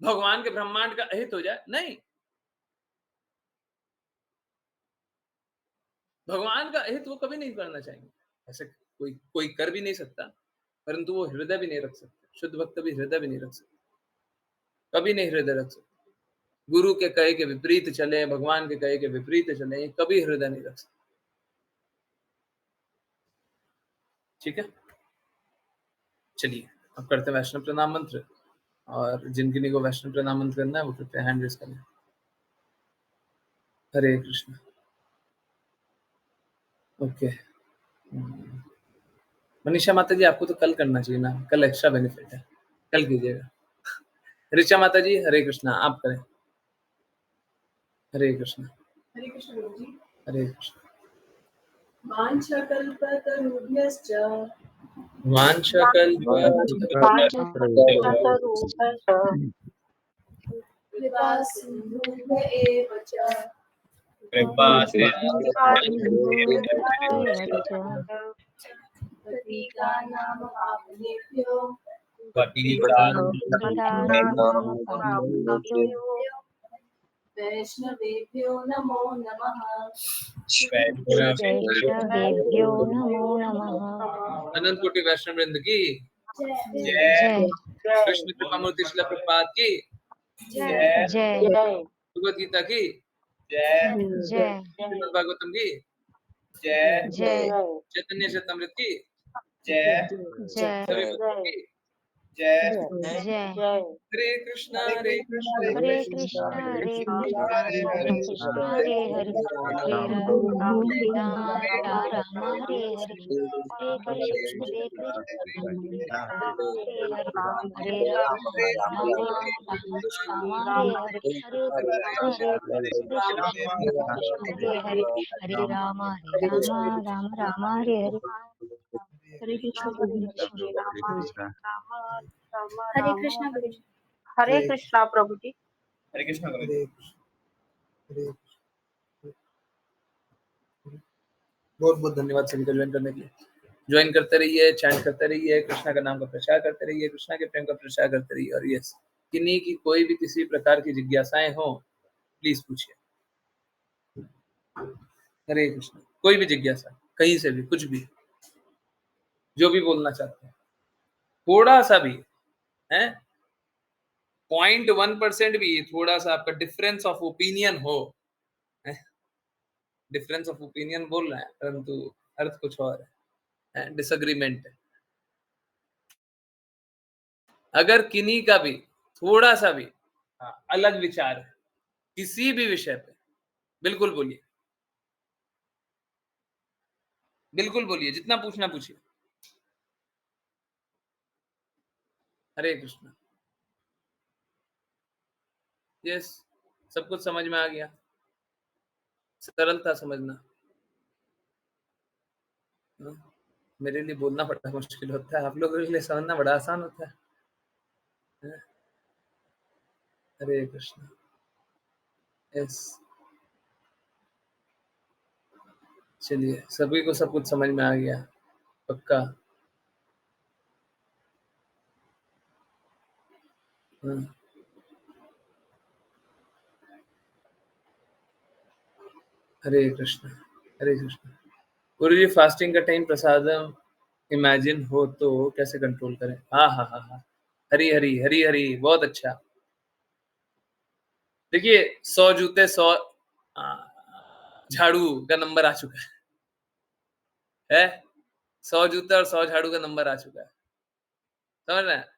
भगवान के ब्रह्मांड का अहित हो जाए? नहीं, भगवान का अहित वो कभी नहीं करना चाहेंगे। ऐसे कोई कोई कर भी नहीं सकता, परंतु वो हृदय भी नहीं रख सकते। शुद्ध भक्त भी हृदय भी नहीं रख सकते, कभी नहीं हृदय रख सकते। गुरु के कहे के विपरीत चले, भगवान के कहे के विपरीत चले, ये कभी हृदय नहीं रख सकते, ठीक है। चलिए अब करते हैं वैष्णव प्रणाम मंत्र, और जिन किन्हीं को वैष्णव प्रणाम मंत्र करना है वो कृपया हैंड रेज करें। हरे कृष्ण। ओके, मनीषा माता जी आपको तो कल करना चाहिए ना, कल एक्स्ट्रा बेनिफिट है, कल कीजिएगा। ऋचा माता जी हरे कृष्णा, आप करें। हरे कृष्ण। हरे कृष्ण गुरु जी। हरे कृष्ण। वाञ्छाकल्पतरुभ्यश्च कृपा सिन्धुभ्य एव च पतितानां पावनेभ्यो वैष्णवेभ्यो नमो नमः। वैष्णवेभ्यो नमो नमः। अनंत कोटि वैष्णव वृंद की जय कृष्ण कृपा मूर्ति शिला प्रपात की जय भगवद गीता की जय श्रीमद् भागवतम की जय चैतन्य चैतन्यमृत की जय सभी भक्तों की जय। हरे कृष्णा हरे कृष्णा हरे कृष्णा हरे कृष्णा कृष्ण हरे हरे हरे राम राम हरे हरे हरे कृष्ण हरे कृष्ण हरे हरे हरे राम राम हरे हरे हरे कृष्ण हरे कृष्ण कृष्ण हरे हरे हरे राम राम राम हरे हरे। हरे कृष्ण गुरु जी। हरे कृष्ण गुरु जी। हरे कृष्णा प्रभु जी। हरे कृष्णा बहुत बहुत धन्यवाद सभी का ज्वाइन करने के लिए। ज्वाइन करते रहिए, चैंट करते रहिए, कृष्णा का नाम का प्रचार करते रहिए, कृष्णा के प्रेम का प्रचार करते रहिए। और यस, किन्हीं की कोई भी किसी प्रकार की जिज्ञासाएं हो प्लीज पूछिए। हरे कृष्णा। कोई भी जिज्ञासा, कहीं से भी, कुछ भी, जो भी बोलना चाहते हैं, थोड़ा सा भी है, 0.1% भी थोड़ा सा आपका डिफरेंस ऑफ ओपिनियन हो, डिफरेंस ऑफ ओपिनियन बोल रहे हैं परंतु अर्थ कुछ और है, डिसएग्रीमेंट है। अगर किन्हीं का भी थोड़ा सा भी अलग विचार है किसी भी विषय पे, बिल्कुल बोलिए, बिल्कुल बोलिए, जितना पूछना पूछिए। हरे कृष्ण। यस, सब कुछ समझ में आ गया। सरलता समझना, मेरे लिए बोलना बड़ा मुश्किल होता है, आप लोगों के लिए समझना बड़ा आसान होता है। हरे कृष्ण। यस, चलिए, सभी को सब कुछ समझ में आ गया, पक्का? हाँ। हरे कृष्ण, हरे कृष्ण। गुरुजी, फास्टिंग का टाइम प्रसादम इमेजिन हो तो कैसे कंट्रोल करें? हाँ हाँ हाँ हाँ, हरी हरी हरी हरी, बहुत अच्छा। देखिए, 100 जूते 100 झाड़ू का नंबर आ चुका है? 100 जूते और 100 झाड़ू का नंबर आ चुका है, समझ रहे हैं?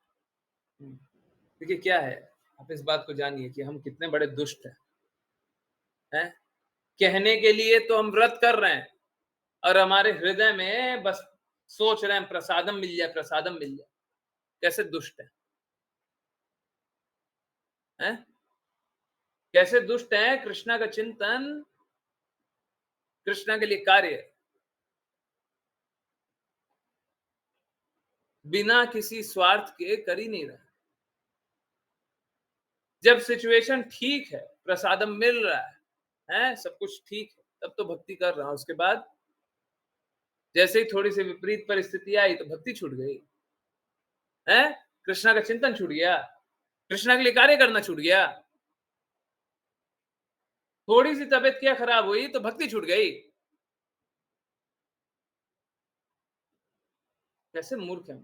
देखिए क्या है, आप इस बात को जानिए कि हम कितने बड़े दुष्ट हैं? कहने के लिए तो हम व्रत कर रहे हैं और हमारे हृदय में बस सोच रहे हैं प्रसादम मिल जाए, प्रसादम मिल जाए। कैसे दुष्ट हैं? कैसे दुष्ट हैं? कृष्णा का चिंतन, कृष्णा के लिए कार्य, बिना किसी स्वार्थ के कर ही नहीं रहे। जब सिचुएशन ठीक है, प्रसादम मिल रहा है, सब कुछ ठीक है, तब तो भक्ति कर रहा हूं। उसके बाद जैसे ही थोड़ी सी विपरीत परिस्थिति आई तो भक्ति छूट गई है, कृष्णा का चिंतन छूट गया, कृष्णा के लिए कार्य करना छूट गया। थोड़ी सी तबीयत क्या खराब हुई तो भक्ति छूट गई। कैसे मूर्ख है।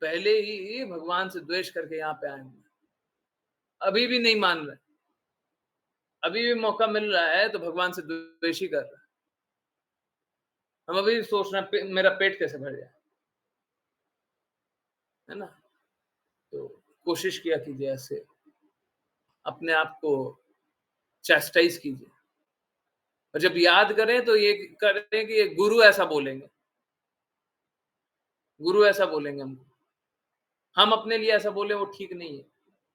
पहले ही भगवान से द्वेष करके यहाँ पे आए हैं, अभी भी नहीं मान रहे, अभी भी मौका मिल रहा है तो भगवान से द्वेष ही कर रहे हैं। हम अभी भी सोच रहे हैं मेरा पेट कैसे भर जाए, है ना? तो कोशिश किया कीजिए, ऐसे अपने आप को चैस्टाइज कीजिए, और जब याद करें तो ये करें कि गुरु ऐसा बोलेंगे, गुरु ऐसा बोलेंगे हमको। हम अपने लिए ऐसा बोले वो ठीक नहीं है,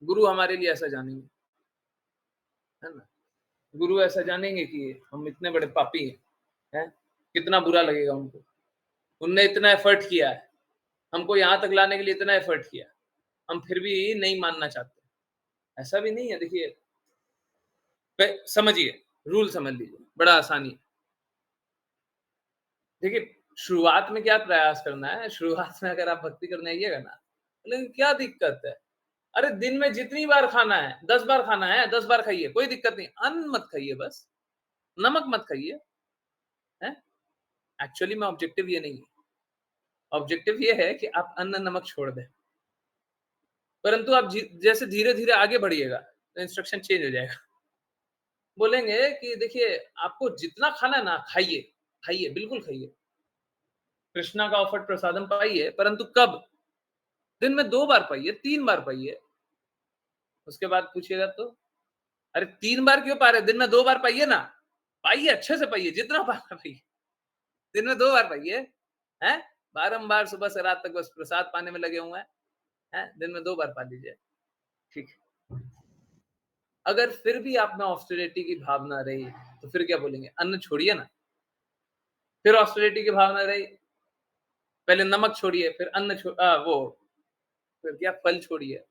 गुरु हमारे लिए ऐसा जानेंगे, है ना? गुरु ऐसा जानेंगे कि हम इतने बड़े पापी हैं, कितना बुरा लगेगा उनको। उनने इतना एफर्ट किया है, हमको यहाँ तक लाने के लिए इतना एफर्ट किया, हम फिर भी नहीं मानना चाहते। ऐसा भी नहीं है। देखिए, समझिए, रूल समझ लीजिए, बड़ा आसानी है। देखिए, शुरुआत में क्या प्रयास करना है, शुरुआत में अगर आप भक्ति करने आइएगा ना, लेकिन क्या दिक्कत है? अरे दिन में जितनी बार खाना है, 10 बार खाना है, 10 बार खाइए, कोई दिक्कत नहीं। अन्न मत खाइए, बस नमक मत खाइए, है? एक्चुअली में ऑब्जेक्टिव ये नहीं है। ऑब्जेक्टिव ये है कि आप अन्न नमक छोड़ दें, परंतु आप जैसे धीरे धीरे आगे बढ़िएगा तो इंस्ट्रक्शन चेंज हो जाएगा। बोलेंगे कि देखिए, आपको जितना खाना है ना, खाइए, खाइए, बिल्कुल खाइए, कृष्णा का ऑफर्ड प्रसादम पाइए, परंतु कब? दिन में 2 बार पाइए, 3 बार पाइए। उसके बाद पूछिएगा तो, अरे 3 बार क्यों पा रहे? दिन में 2 बार पाइए ना, पाइए, अच्छे से पाइए, जितना पाना पाइए, दिन में 2 बार पाइए, हैं? बारंबार सुबह से रात तक बस प्रसाद पाने में लगे हुए हैं, दिन में 2 बार पा लीजिए, ठीक है। अगर फिर भी आप में ऑस्टेरिटी की भावना रही तो फिर क्या बोलेंगे? अन्न छोड़िए ना। फिर ऑस्टेरिटी की भावना रही, पहले नमक छोड़िए, फिर अन्न फिर क्या, फल छोड़िए।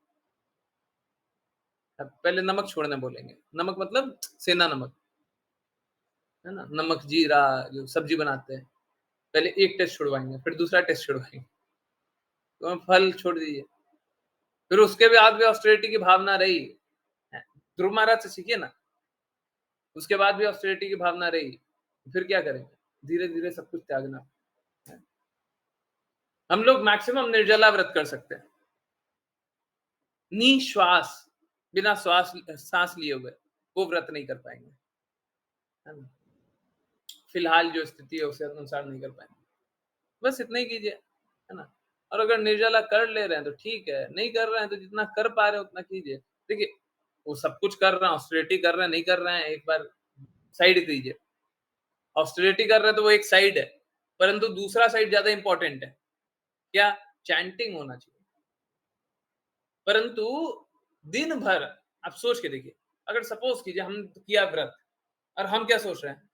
पहले नमक छोड़ने बोलेंगे, नमक मतलब सेंधा नमक, है ना? नमक जीरा जो सब्जी बनाते हैं, पहले एक टेस्ट छुड़वाएंगे, फिर दूसरा टेस्ट छुड़वाएंगे, तो फल छोड़ दीजिए। फिर उसके बाद भी ऑस्टेरिटी की भावना रही, ध्रुव महाराज से सीखिए ना। उसके बाद भी ऑस्टेरिटी की भावना रही, फिर क्या करेंगे? धीरे धीरे सब कुछ त्यागना। हम लोग मैक्सिमम निर्जला व्रत कर सकते हैं, निश्वास, बिना सांस लिए हुए, वो व्रत नहीं कर पाएंगे, है ना? फिलहाल जो स्थिति है उसे अनुसार नहीं कर पाएंगे, बस इतना ही कीजिए, है ना? और अगर निर्जला कर ले रहे हैं तो ठीक है, नहीं कर रहे हैं तो जितना कर पा रहे हैं उतना कीजिए। देखिए, वो सब कुछ कर रहे हैं, ऑस्टेरिटी कर रहे हैं, नहीं कर रहे हैं, एक बार साइड कीजिए। ऑस्टेरिटी कर रहे हैं तो वो एक साइड है, परंतु दूसरा साइड ज्यादा इंपॉर्टेंट है। क्या? चैंटिंग होना चाहिए। परंतु दिन भर आप सोच के देखिए, अगर सपोज कीजिए हम किया व्रत और हम क्या सोच रहे हैं?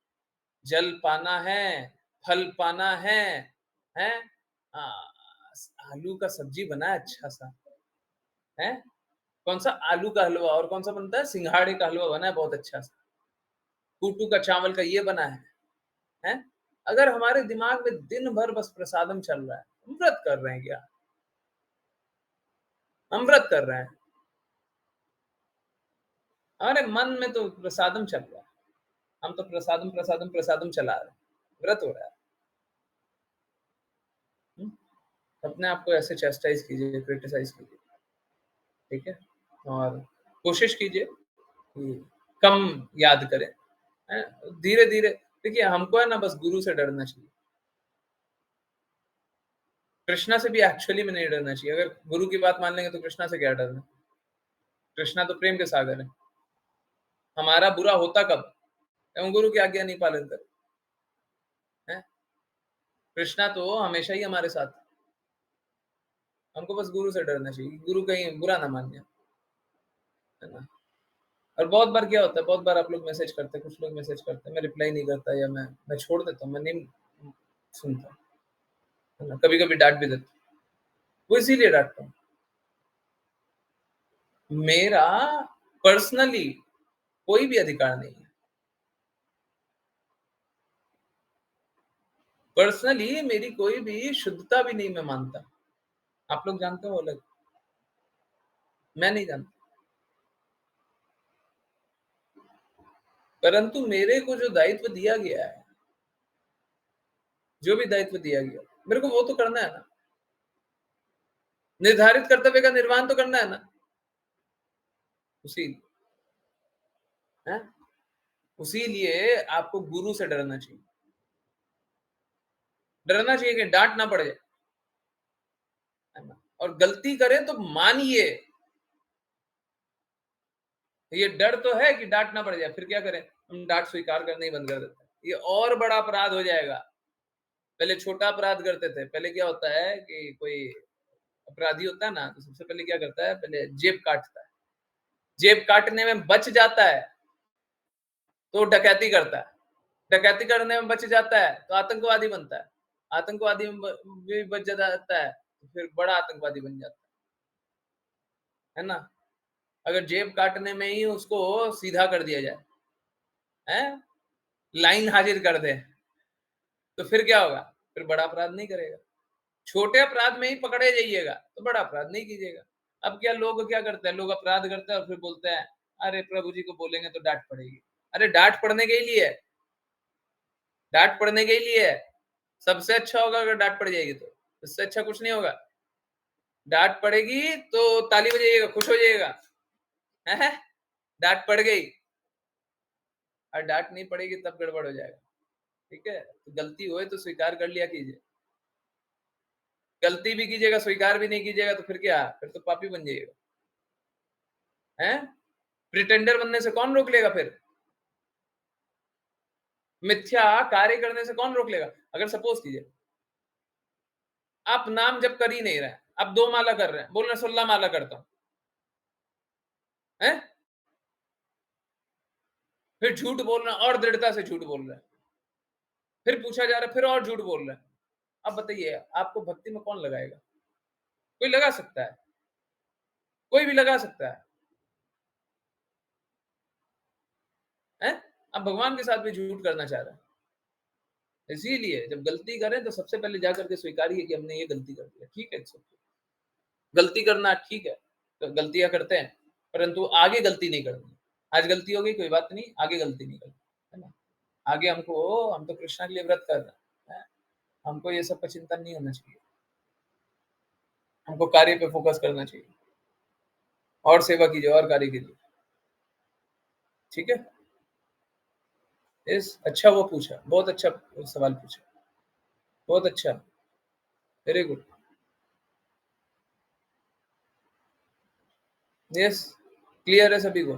जल पाना है, फल पाना है? आलू का सब्जी बना है अच्छा सा, है? कौन सा? आलू का हलवा। और कौन सा बनता है? सिंघाड़े का हलवा बना है बहुत अच्छा सा। कूटू का चावल का ये बना है? अगर हमारे दिमाग में दिन भर बस प्रसादम चल रहा है, हम व्रत कर रहे हैं क्या? हम व्रत कर रहे हैं। हमारे मन में तो प्रसादम चल रहा है, हम तो प्रसादम प्रसादम प्रसादम चला रहे हैं, व्रत हो रहा है। अपने आप को ऐसे चैस्टाइज कीजिए, क्रिटिसाइज कीजिए, ठीक है? और कोशिश कीजिए कि कम याद करें, धीरे धीरे। देखिए, हमको है ना बस गुरु से डरना चाहिए, कृष्णा से भी एक्चुअली में नहीं डरना चाहिए। अगर गुरु की बात मान लेंगे तो कृष्णा से क्या डरना? कृष्णा तो प्रेम के सागर है। हमारा बुरा होता कब? हम गुरु की आज्ञा नहीं पालन कर, हैं? कृष्णा तो हमेशा ही हमारे साथ, हमको बस गुरु से डरना चाहिए, गुरु कहीं बुरा ना मान जाए, है ना? और बहुत बार क्या होता है, बहुत बार आप लोग मैसेज करते हैं, कुछ लोग मैसेज करते हैं, मैं रिप्लाई नहीं करता या मैं छोड़ देता हूँ, मैं नहीं सुनता, है ना? कभी कभी डांट भी देता हूँ, वो इसीलिए डांटता हूँ। मेरा पर्सनली कोई भी अधिकार नहीं है, पर्सनली मेरी कोई भी शुद्धता भी नहीं मैं मानता। आप लोग जानते हो अलग, मैं नहीं जानता। परंतु मेरे को जो दायित्व दिया गया है, जो भी दायित्व दिया गया, मेरे को वो तो करना है ना। निर्धारित कर्तव्य का निर्वहन तो करना है ना, उसी है उसी लिए आपको गुरु से डरना चाहिए। डरना चाहिए कि डांट ना पड़ जाए, है ना? और गलती करें तो मानिए। ये डर तो है कि डांट ना पड़ जाए, फिर क्या करें? हम डांट स्वीकार करना ही बंद कर देते हैं, ये और बड़ा अपराध हो जाएगा। पहले छोटा अपराध करते थे, पहले क्या होता है कि कोई अपराधी होता है ना, तो सबसे पहले क्या करता है, पहले जेब काटता है, जेब काटने में बच जाता है तो डकैती करता है, डकैती करने में बच जाता है तो आतंकवादी बनता है, आतंकवादी में भी बच जाता है तो फिर बड़ा आतंकवादी बन जाता है ना? अगर जेब काटने में ही उसको सीधा कर दिया जाए, हैं, लाइन हाजिर कर दे, तो फिर क्या होगा? फिर बड़ा अपराध नहीं करेगा। छोटे अपराध में ही पकड़े जाइएगा तो बड़ा अपराध नहीं कीजिएगा। अब क्या लोग क्या करते हैं, लोग अपराध करते हैं और फिर बोलते हैं अरे प्रभु जी को बोलेंगे तो डांट पड़ेगी। अरे डांट पड़ने के लिए है, डांट पड़ने के लिए है। सबसे अच्छा होगा अगर डांट पड़ जाएगी, तो इससे अच्छा कुछ नहीं होगा। डांट पड़ेगी तो ताली बजाइएगा, खुश हो जाइएगा, है? डांट पड़ गई और डांट नहीं पड़ेगी तब गड़बड़ हो जाएगा, ठीक है? तो गलती होए तो स्वीकार कर लिया कीजिए, गलती भी कीजिएगा स्वीकार भी नहीं कीजिएगा तो फिर क्या, फिर तो पापी बन जाइएगा, हैं? प्रिटेंडर बनने से कौन रोक लेगा? फिर मिथ्या कार्य करने से कौन रोक लेगा? अगर सपोज कीजिए आप नाम जप कर ही नहीं रहे, आप 2 माला कर रहे हैं, बोल रहे 16 माला करता हूं, हैं? फिर झूठ बोल रहे हैं और दृढ़ता से झूठ बोल रहे हैं, फिर पूछा जा रहा है फिर और झूठ बोल रहे हैं। अब बताइए आपको भक्ति में कौन लगाएगा? कोई लगा सकता है? कोई भी लगा सकता है, हैं? अब भगवान के साथ भी झूठ करना चाह रहा है। इसीलिए जब गलती करें तो सबसे पहले जाकर के स्वीकारिए कि हमने ये गलती कर दिया, ठीक है? गलती करना ठीक है, तो गलतियां करते हैं, परंतु आगे गलती नहीं करनी। आज गलती हो गई कोई बात नहीं, आगे गलती नहीं करनी, है ना? आगे हम तो कृष्णा के लिए व्रत कर रहे हैं, हमको ये सब का चिंतन नहीं होना चाहिए, हमको कार्य पे फोकस करना चाहिए, और सेवा कीजिए और कार्य कीजिए, ठीक है? अच्छा वो पूछा, बहुत अच्छा सवाल पूछा, बहुत अच्छा, वेरी गुड। यस, क्लियर है सभी को?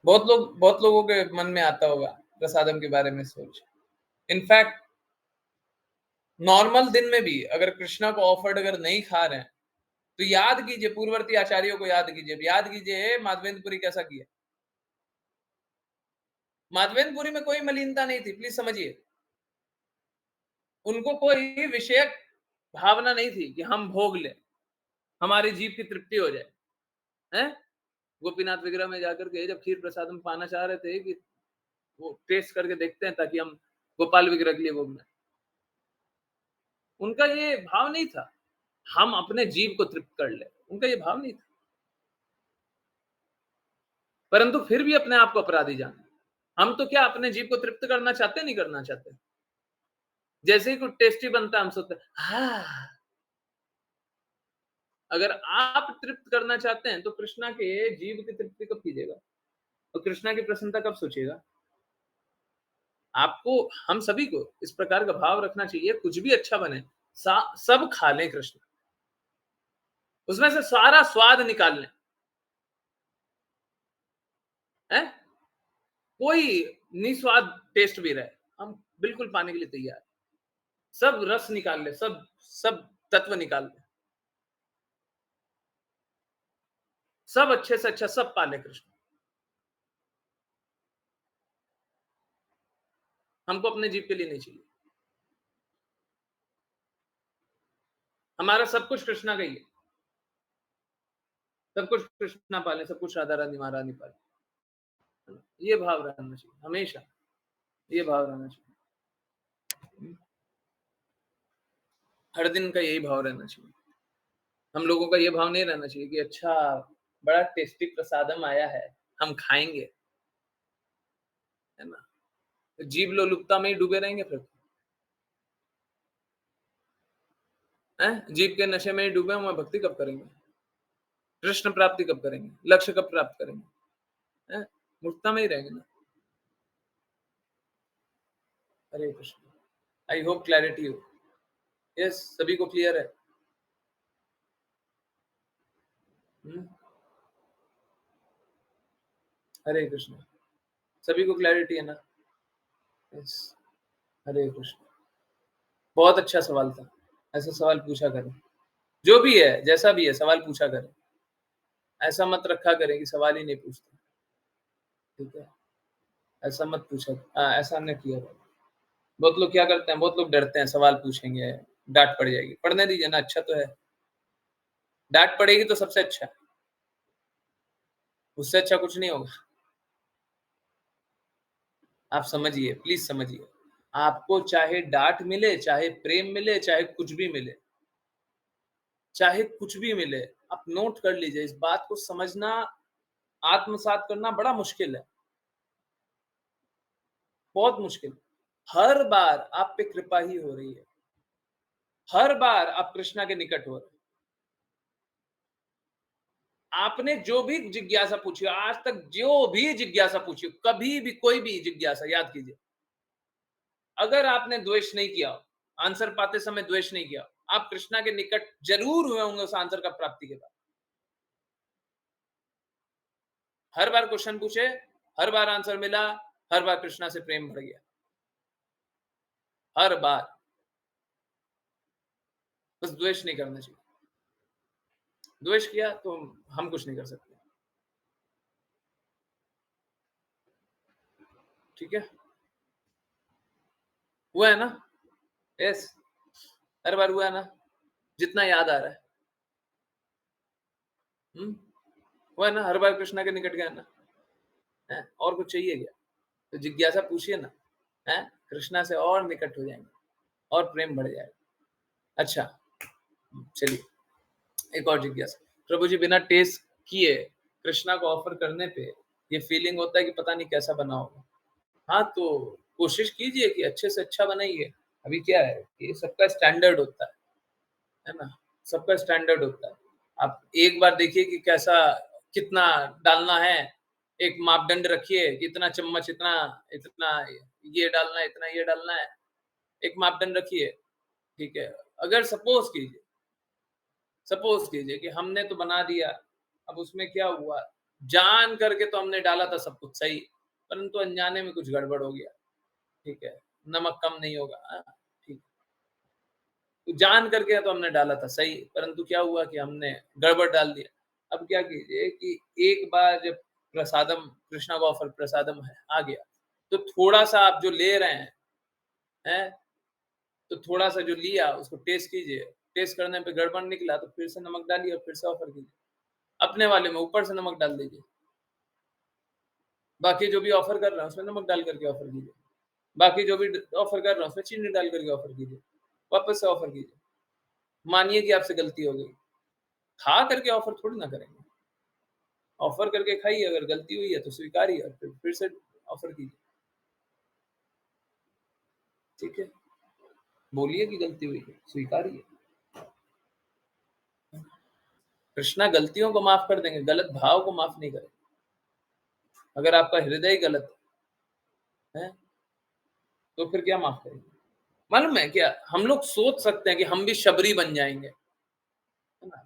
बहुत लोगों के मन में आता होगा प्रसादम के बारे में सोच। इनफैक्ट नॉर्मल दिन में भी अगर कृष्णा को ऑफर्ड अगर नहीं खा रहे हैं तो याद कीजिए, पूर्ववर्ती आचार्यों को याद कीजिए माधवेंद्रपुरी कैसा किया। माधवेंद्रपुरी में कोई मलिनता नहीं थी, प्लीज समझिए। उनको कोई विषयक भावना नहीं थी कि हम भोग लें, हमारी जीभ की तृप्ति हो जाए, हैं? गोपीनाथ विग्रह में जाकर के जब खीर प्रसाद में पाना चाह रहे थे कि वो टेस्ट करके देखते हैं ताकि हम गोपाल विग्रह के लिए वो बनाएं। उनका ये भाव नहीं था हम अपने जीव को तृप्त कर ले, उनका ये भाव नहीं था, परंतु फिर भी अपने आप को अपराधी जाने। हम तो क्या अपने जीव को तृप्त करना चाहते, नहीं करना चाहते? जैसे ही कुछ टेस्टी बनता है हम सोचते हैं हाँ। अगर आप तृप्त करना चाहते हैं तो कृष्णा के जीव की तृप्ति कब कीजिएगा और कृष्णा की प्रसन्नता कब सोचिएगा? आपको, हम सभी को इस प्रकार का भाव रखना चाहिए, कुछ भी अच्छा बने सब खा लें कृष्ण, उसमें से सारा स्वाद निकाल लें, हैं? कोई निस्वाद टेस्ट भी रहे हम बिल्कुल पाने के लिए तैयार, सब रस निकाल ले, सब सब तत्व निकाल ले, सब अच्छे से अच्छा सब पाले कृष्ण। हमको अपने जीव के लिए नहीं चाहिए, हमारा सब कुछ कृष्णा का ही है, सब कुछ कृष्णा पाले, सब कुछ राधा रानी महारानी पाले, ये भाव रहना चाहिए हमेशा, ये भाव रहना चाहिए, हर दिन का यही भाव रहना चाहिए। हम लोगों का ये भाव नहीं रहना चाहिए कि अच्छा बड़ा टेस्टी प्रसादम आया है, हम खाएंगे, है ना? तो जीव लोलुपता में ही डूबे रहेंगे फिर, हैं? जीव के नशे में ही डूबे हुए, भक्ति कब करेंगे? कृष्ण प्राप्ति कब करेंगे? लक्ष्य कब प्राप्त करेंगे? हैं? मूर्खता में ही रहेंगे ना। हरे कृष्ण। आई होप क्लैरिटी हो। यस, सभी को क्लियर है? हरे कृष्ण। सभी को क्लैरिटी है ना? यस, हरे कृष्ण। बहुत अच्छा सवाल था, ऐसा सवाल पूछा करें, जो भी है जैसा भी है सवाल पूछा करें, ऐसा मत रखा करें कि सवाल ही नहीं पूछते, ठीक है? ऐसा मत पूछा, ऐसा हमने किया था। बहुत लोग क्या करते हैं, बहुत लोग डरते हैं सवाल पूछेंगे डांट पड़ जाएगी, पढ़ने दीजिए ना, अच्छा तो है, डांट पड़ेगी तो सबसे अच्छा, उससे अच्छा कुछ नहीं होगा। आप समझिए, प्लीज समझिए, आपको चाहे डांट मिले, चाहे प्रेम मिले, चाहे कुछ भी मिले, चाहे कुछ भी मिले, आप नोट कर लीजिए, इस बात को समझना, आत्मसात करना बड़ा मुश्किल है, बहुत मुश्किल। हर बार आप पे कृपा ही हो रही है, हर बार आप कृष्णा के निकट हो रहे हैं। आपने जो भी जिज्ञासा पूछी, आज तक जो भी जिज्ञासा पूछी, कभी भी कोई भी जिज्ञासा, याद कीजिए, अगर आपने द्वेष नहीं किया, आंसर पाते समय द्वेष नहीं किया, आप कृष्णा के निकट जरूर हुए होंगे उस आंसर का प्राप्ति के बाद। हर बार क्वेश्चन पूछे, हर बार आंसर मिला, हर बार कृष्णा से प्रेम बढ़ गया, हर बार। बस द्वेष नहीं करना चाहिए, द्वेष किया तो हम कुछ नहीं कर सकते, ठीक है? हुआ है ना? यस, हर बार हुआ है ना, जितना याद आ रहा है। हुआ है ना, हर बार कृष्णा के निकट गया ना, है? और कुछ चाहिए क्या? तो जिज्ञासा पूछिए ना, है? कृष्णा से और निकट हो जाएंगे और प्रेम बढ़ जाएगा। अच्छा, चलिए एक और जिज्ञासा, प्रभु जी बिना टेस्ट किए कृष्णा को ऑफर करने पे ये फीलिंग होता है कि पता नहीं कैसा बना होगा। हाँ, तो कोशिश कीजिए कि अच्छे से अच्छा बनाइए। अभी क्या है कि सबका स्टैंडर्ड होता है ना? सबका स्टैंडर्ड होता है। आप एक बार देखिए कि कैसा, कितना डालना है, एक मापदंड रखिए कि इतना चम्मच, इतना इतना ये डालना है, इतना ये डालना है, एक मापदंड रखिए, ठीक है? अगर सपोज कीजिए कि हमने तो बना दिया, अब उसमें क्या हुआ, जान करके तो हमने डाला था सब कुछ सही, परंतु अनजाने में कुछ गड़बड़ हो गया, ठीक है? नमक कम नहीं होगा, ठीक, तो जान करके तो हमने डाला था सही, परंतु क्या हुआ कि हमने गड़बड़ डाल दिया। अब क्या कीजिए कि एक बार जब प्रसादम, कृष्णा का ऑफर प्रसादम है आ गया, तो थोड़ा सा आप जो ले रहे हैं, तो थोड़ा सा जो लिया उसको टेस्ट कीजिए, टेस्ट करने पे गड़बड़ निकला तो फिर से नमक डालिए और फिर से ऑफर कीजिए, अपने वाले में ऊपर से नमक डाल दीजिए, बाकी जो भी ऑफर कर रहा है उसमें नमक डाल करके ऑफर कीजिए, बाकी जो भी ऑफर कर रहा है उसमें चीनी डाल करके ऑफर कीजिए, वापस से ऑफर कीजिए। मानिए कि आपसे गलती हो गई, खा करके ऑफर थोड़ी ना करेंगे। ऑफर करके खाइए, अगर गलती हुई है तो स्वीकारिए, फिर से ऑफर कीजिए। ठीक है, बोलिए कि गलती हुई है, स्वीकारिए। कृष्णा गलतियों को माफ कर देंगे, गलत भाव को माफ नहीं करेंगे। अगर आपका हृदय गलत है तो फिर क्या माफ करेंगे? मालूम है क्या, हम लोग सोच सकते हैं कि हम भी शबरी बन जाएंगे, है ना?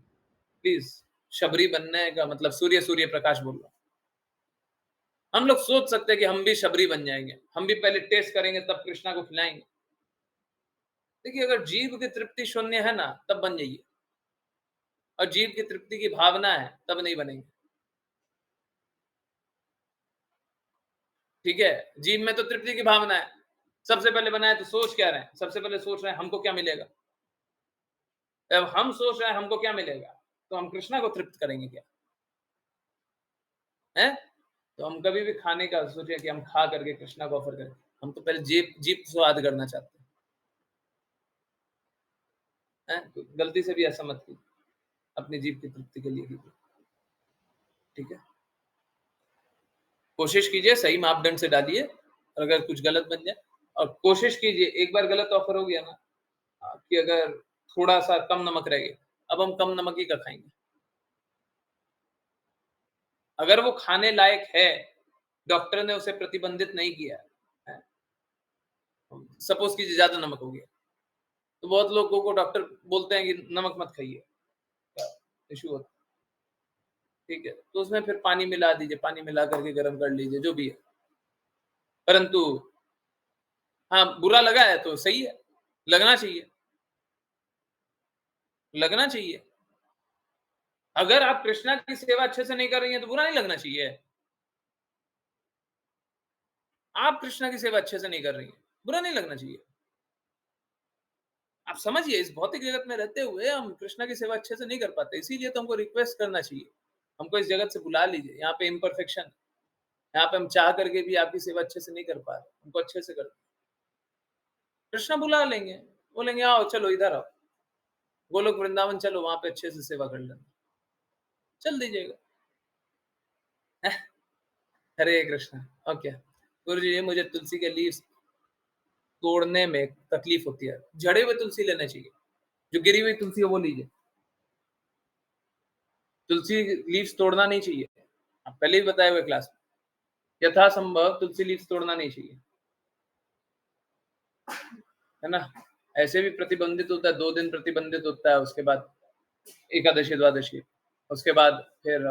प्लीज, शबरी बनने का मतलब सूर्य प्रकाश बोल रहा हूं। हम लोग सोच सकते हैं कि हम भी शबरी बन जाएंगे, हम भी पहले टेस्ट करेंगे तब कृष्णा को खिलाएंगे। देखिए, अगर जीव की तृप्ति शून्य है ना, तब बन जाइए, और जीव की तृप्ति की भावना है तब नहीं बनेंगे। ठीक है, जीव में तो तृप्ति की भावना है, सबसे पहले बनाए तो सोच क्या रहे हैं? सबसे पहले सोच रहे हैं हमको क्या मिलेगा। जब हम सोच रहे हैं हमको क्या मिलेगा, तो हम कृष्णा को तृप्त करेंगे क्या? है? तो हम कभी भी खाने का सोचे कि हम खा करके कृष्णा को ऑफर करें, हम तो पहले जीभ स्वाद करना चाहते हैं। तो गलती से भी ऐसा मत कीजिए, अपनी जीभ की तृप्ति के लिए कीजिए। ठीक है, कोशिश कीजिए सही मापदंड से डालिए, और अगर कुछ गलत बन जाए, और कोशिश कीजिए, एक बार गलत ऑफर हो गया ना, कि अगर थोड़ा सा कम नमक रह गया, अब हम कम नमक ही का खाएंगे। अगर वो खाने लायक है, डॉक्टर ने उसे प्रतिबंधित नहीं किया है, सपोज कीजिए ज्यादा नमक हो गया, तो बहुत लोगों को डॉक्टर बोलते हैं कि नमक मत खाइए, इशू होता है। ठीक है, तो उसमें फिर पानी मिला दीजिए, पानी मिला करके गर्म कर लीजिए, जो भी है। परंतु हाँ, बुरा लगा है तो सही है, लगना चाहिए, लगना चाहिए। अगर आप कृष्णा की सेवा अच्छे से नहीं कर रही हैं तो बुरा नहीं लगना चाहिए। आप कृष्णा की सेवा अच्छे से नहीं कर रही हैं, बुरा नहीं लगना चाहिए। आप समझिए, इस भौतिक जगत में रहते हुए हम कृष्णा की सेवा अच्छे से नहीं कर पाते, इसीलिए तो हमको रिक्वेस्ट करना चाहिए, हमको इस जगत से बुला लीजिए। यहाँ पे इम्परफेक्शन, यहाँ पे हम चाह करके भी आपकी सेवा अच्छे से नहीं कर पा रहे, हमको अच्छे से कर, कृष्णा बुला लेंगे, बोलेंगे आओ चलो इधर आओ, गोलोक वृंदावन चलो, वहां पे अच्छे से सेवा कर लेना, चल दीजिएगा। हरे कृष्णा। ओके गुरु जी, मुझे तुलसी के लीव्स तोड़ने में तकलीफ होती है, झड़े हुए तुलसी लेने चाहिए, जो गिरी हुई तुलसी है वो लीजिए, तुलसी लीव्स तोड़ना नहीं चाहिए। आप पहले ही बताए हुए क्लास में, यथासंभव तुलसी लीव्स तोड़ना नहीं चाहिए, है ना? ऐसे भी प्रतिबंधित होता है, 2 दिन प्रतिबंधित होता है, उसके बाद एकादशी द्वादशी, उसके बाद फिर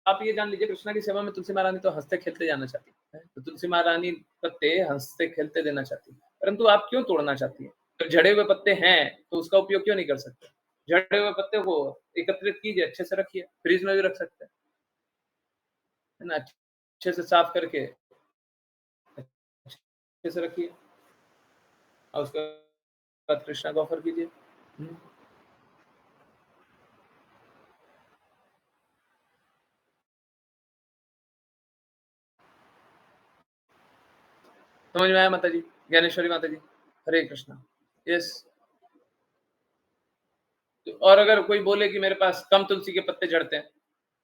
आप ये जान लीजिए, कृष्णा की सेवा में तुलसी महारानी तो हंसते खेलते जाना चाहती है, तो तुलसी महारानी पत्ते हंसते खेलते देना चाहती है, परंतु आप क्यों तोड़ना चाहती है? तो झड़े हुए पत्ते हैं तो उसका उपयोग क्यों नहीं कर सकते? झड़े हुए पत्ते को एकत्रित कीजिए, अच्छे से रखिए, फ्रिज में भी रख सकते हैं, है ना? अच्छे से साफ करके अच्छे से रखिए, और उसके बाद कृष्णा को ऑफर कीजिए। समझ में आया माता जी? ज्ञानेश्वरी माता जी, हरे कृष्णा। यस। और अगर कोई बोले कि मेरे पास कम तुलसी के पत्ते झड़ते हैं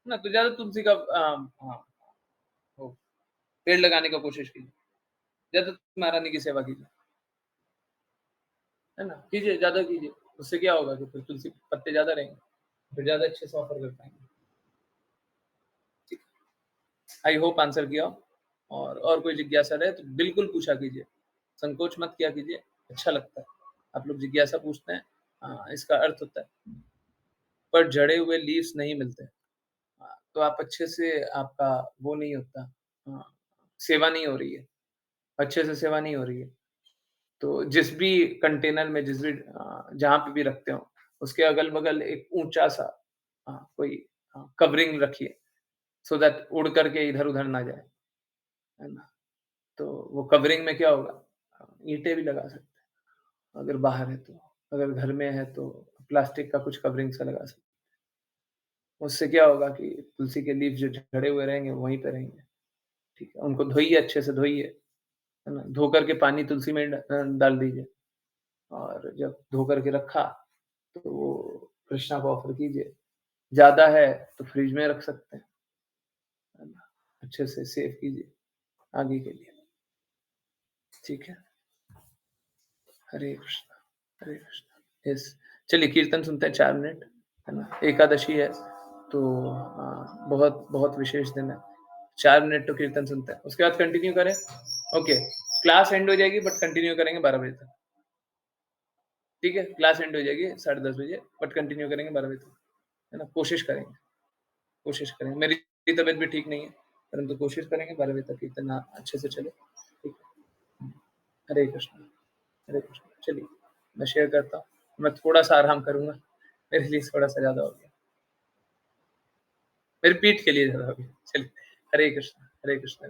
ना, तो ज्यादा तुलसी का हाँ, वो पेड़ लगाने का कोशिश कीजिए, ज्यादा महारानी की सेवा कीजिए, है ना? कीजिए, ज्यादा कीजिए, उससे क्या होगा कि फिर तुलसी के पत्ते ज्यादा रहेंगे, फिर ज्यादा अच्छे से ऑफर कर पाएंगे। ठीक, आई होप आंसर किया। और कोई जिज्ञासा रहे तो बिल्कुल पूछा कीजिए, संकोच मत किया कीजिए, अच्छा लगता है आप लोग जिज्ञासा पूछते हैं। इसका अर्थ होता है पर जड़े हुए लीव्स नहीं मिलते, तो आप अच्छे से, आपका वो नहीं होता, सेवा नहीं हो रही है, अच्छे से सेवा नहीं हो रही है। तो जिस भी कंटेनर में, जिस भी जहाँ पे भी रखते हो, उसके अगल-बगल एक ऊँचा-सा कोई कवरिंग रखिए, सो दैट उड़ करके इधर-उधर ना जाए, है ना? तो वो कवरिंग में क्या होगा, ईंटें भी लगा सकते हैं, अगर बाहर है तो। अगर घर में है तो प्लास्टिक का कुछ कवरिंग सा लगा सकते हैं। उससे क्या होगा कि तुलसी के लीफ जो झड़े हुए रहेंगे, वहीं पे रहेंगे, ठीक है? उनको धोइए, अच्छे से धोइए, है ना? धो कर के पानी तुलसी में डाल दीजिए और जब धो कर के रखा, तो वो कृष्णा को ऑफ़र कीजिए। ज़्यादा है तो फ्रिज में रख सकते हैं, है ना? अच्छे से सेव कीजिए आगे के लिए, ठीक है? हरे कृष्णा, हरे कृष्णा। यस, चलिए कीर्तन सुनते हैं 4 मिनट, है ना? एकादशी है, तो बहुत बहुत विशेष दिन है। 4 मिनट तो कीर्तन सुनते हैं, उसके बाद कंटिन्यू करें? ओके, क्लास एंड हो जाएगी बट कंटिन्यू करेंगे 12 बजे तक, ठीक है? क्लास एंड हो जाएगी 10:30 बजे बट कंटिन्यू करेंगे 12 बजे तक, है ना? कोशिश करेंगे। मेरी तबीयत भी ठीक नहीं है, परंतु कोशिश करेंगे 12 बजे तक कीर्तन अच्छे से चले, ठीक है? हरे कृष्णा, हरे कृष्णा। चलिए, मैं शेयर करता हूँ। मैं थोड़ा-सा आराम करूँगा, मेरे लिए थोड़ा-सा ज़्यादा हो गया। मेरी पीठ के लिए ज़्यादा हो गया। चलिए, हरे कृष्णा, हरे कृष्णा।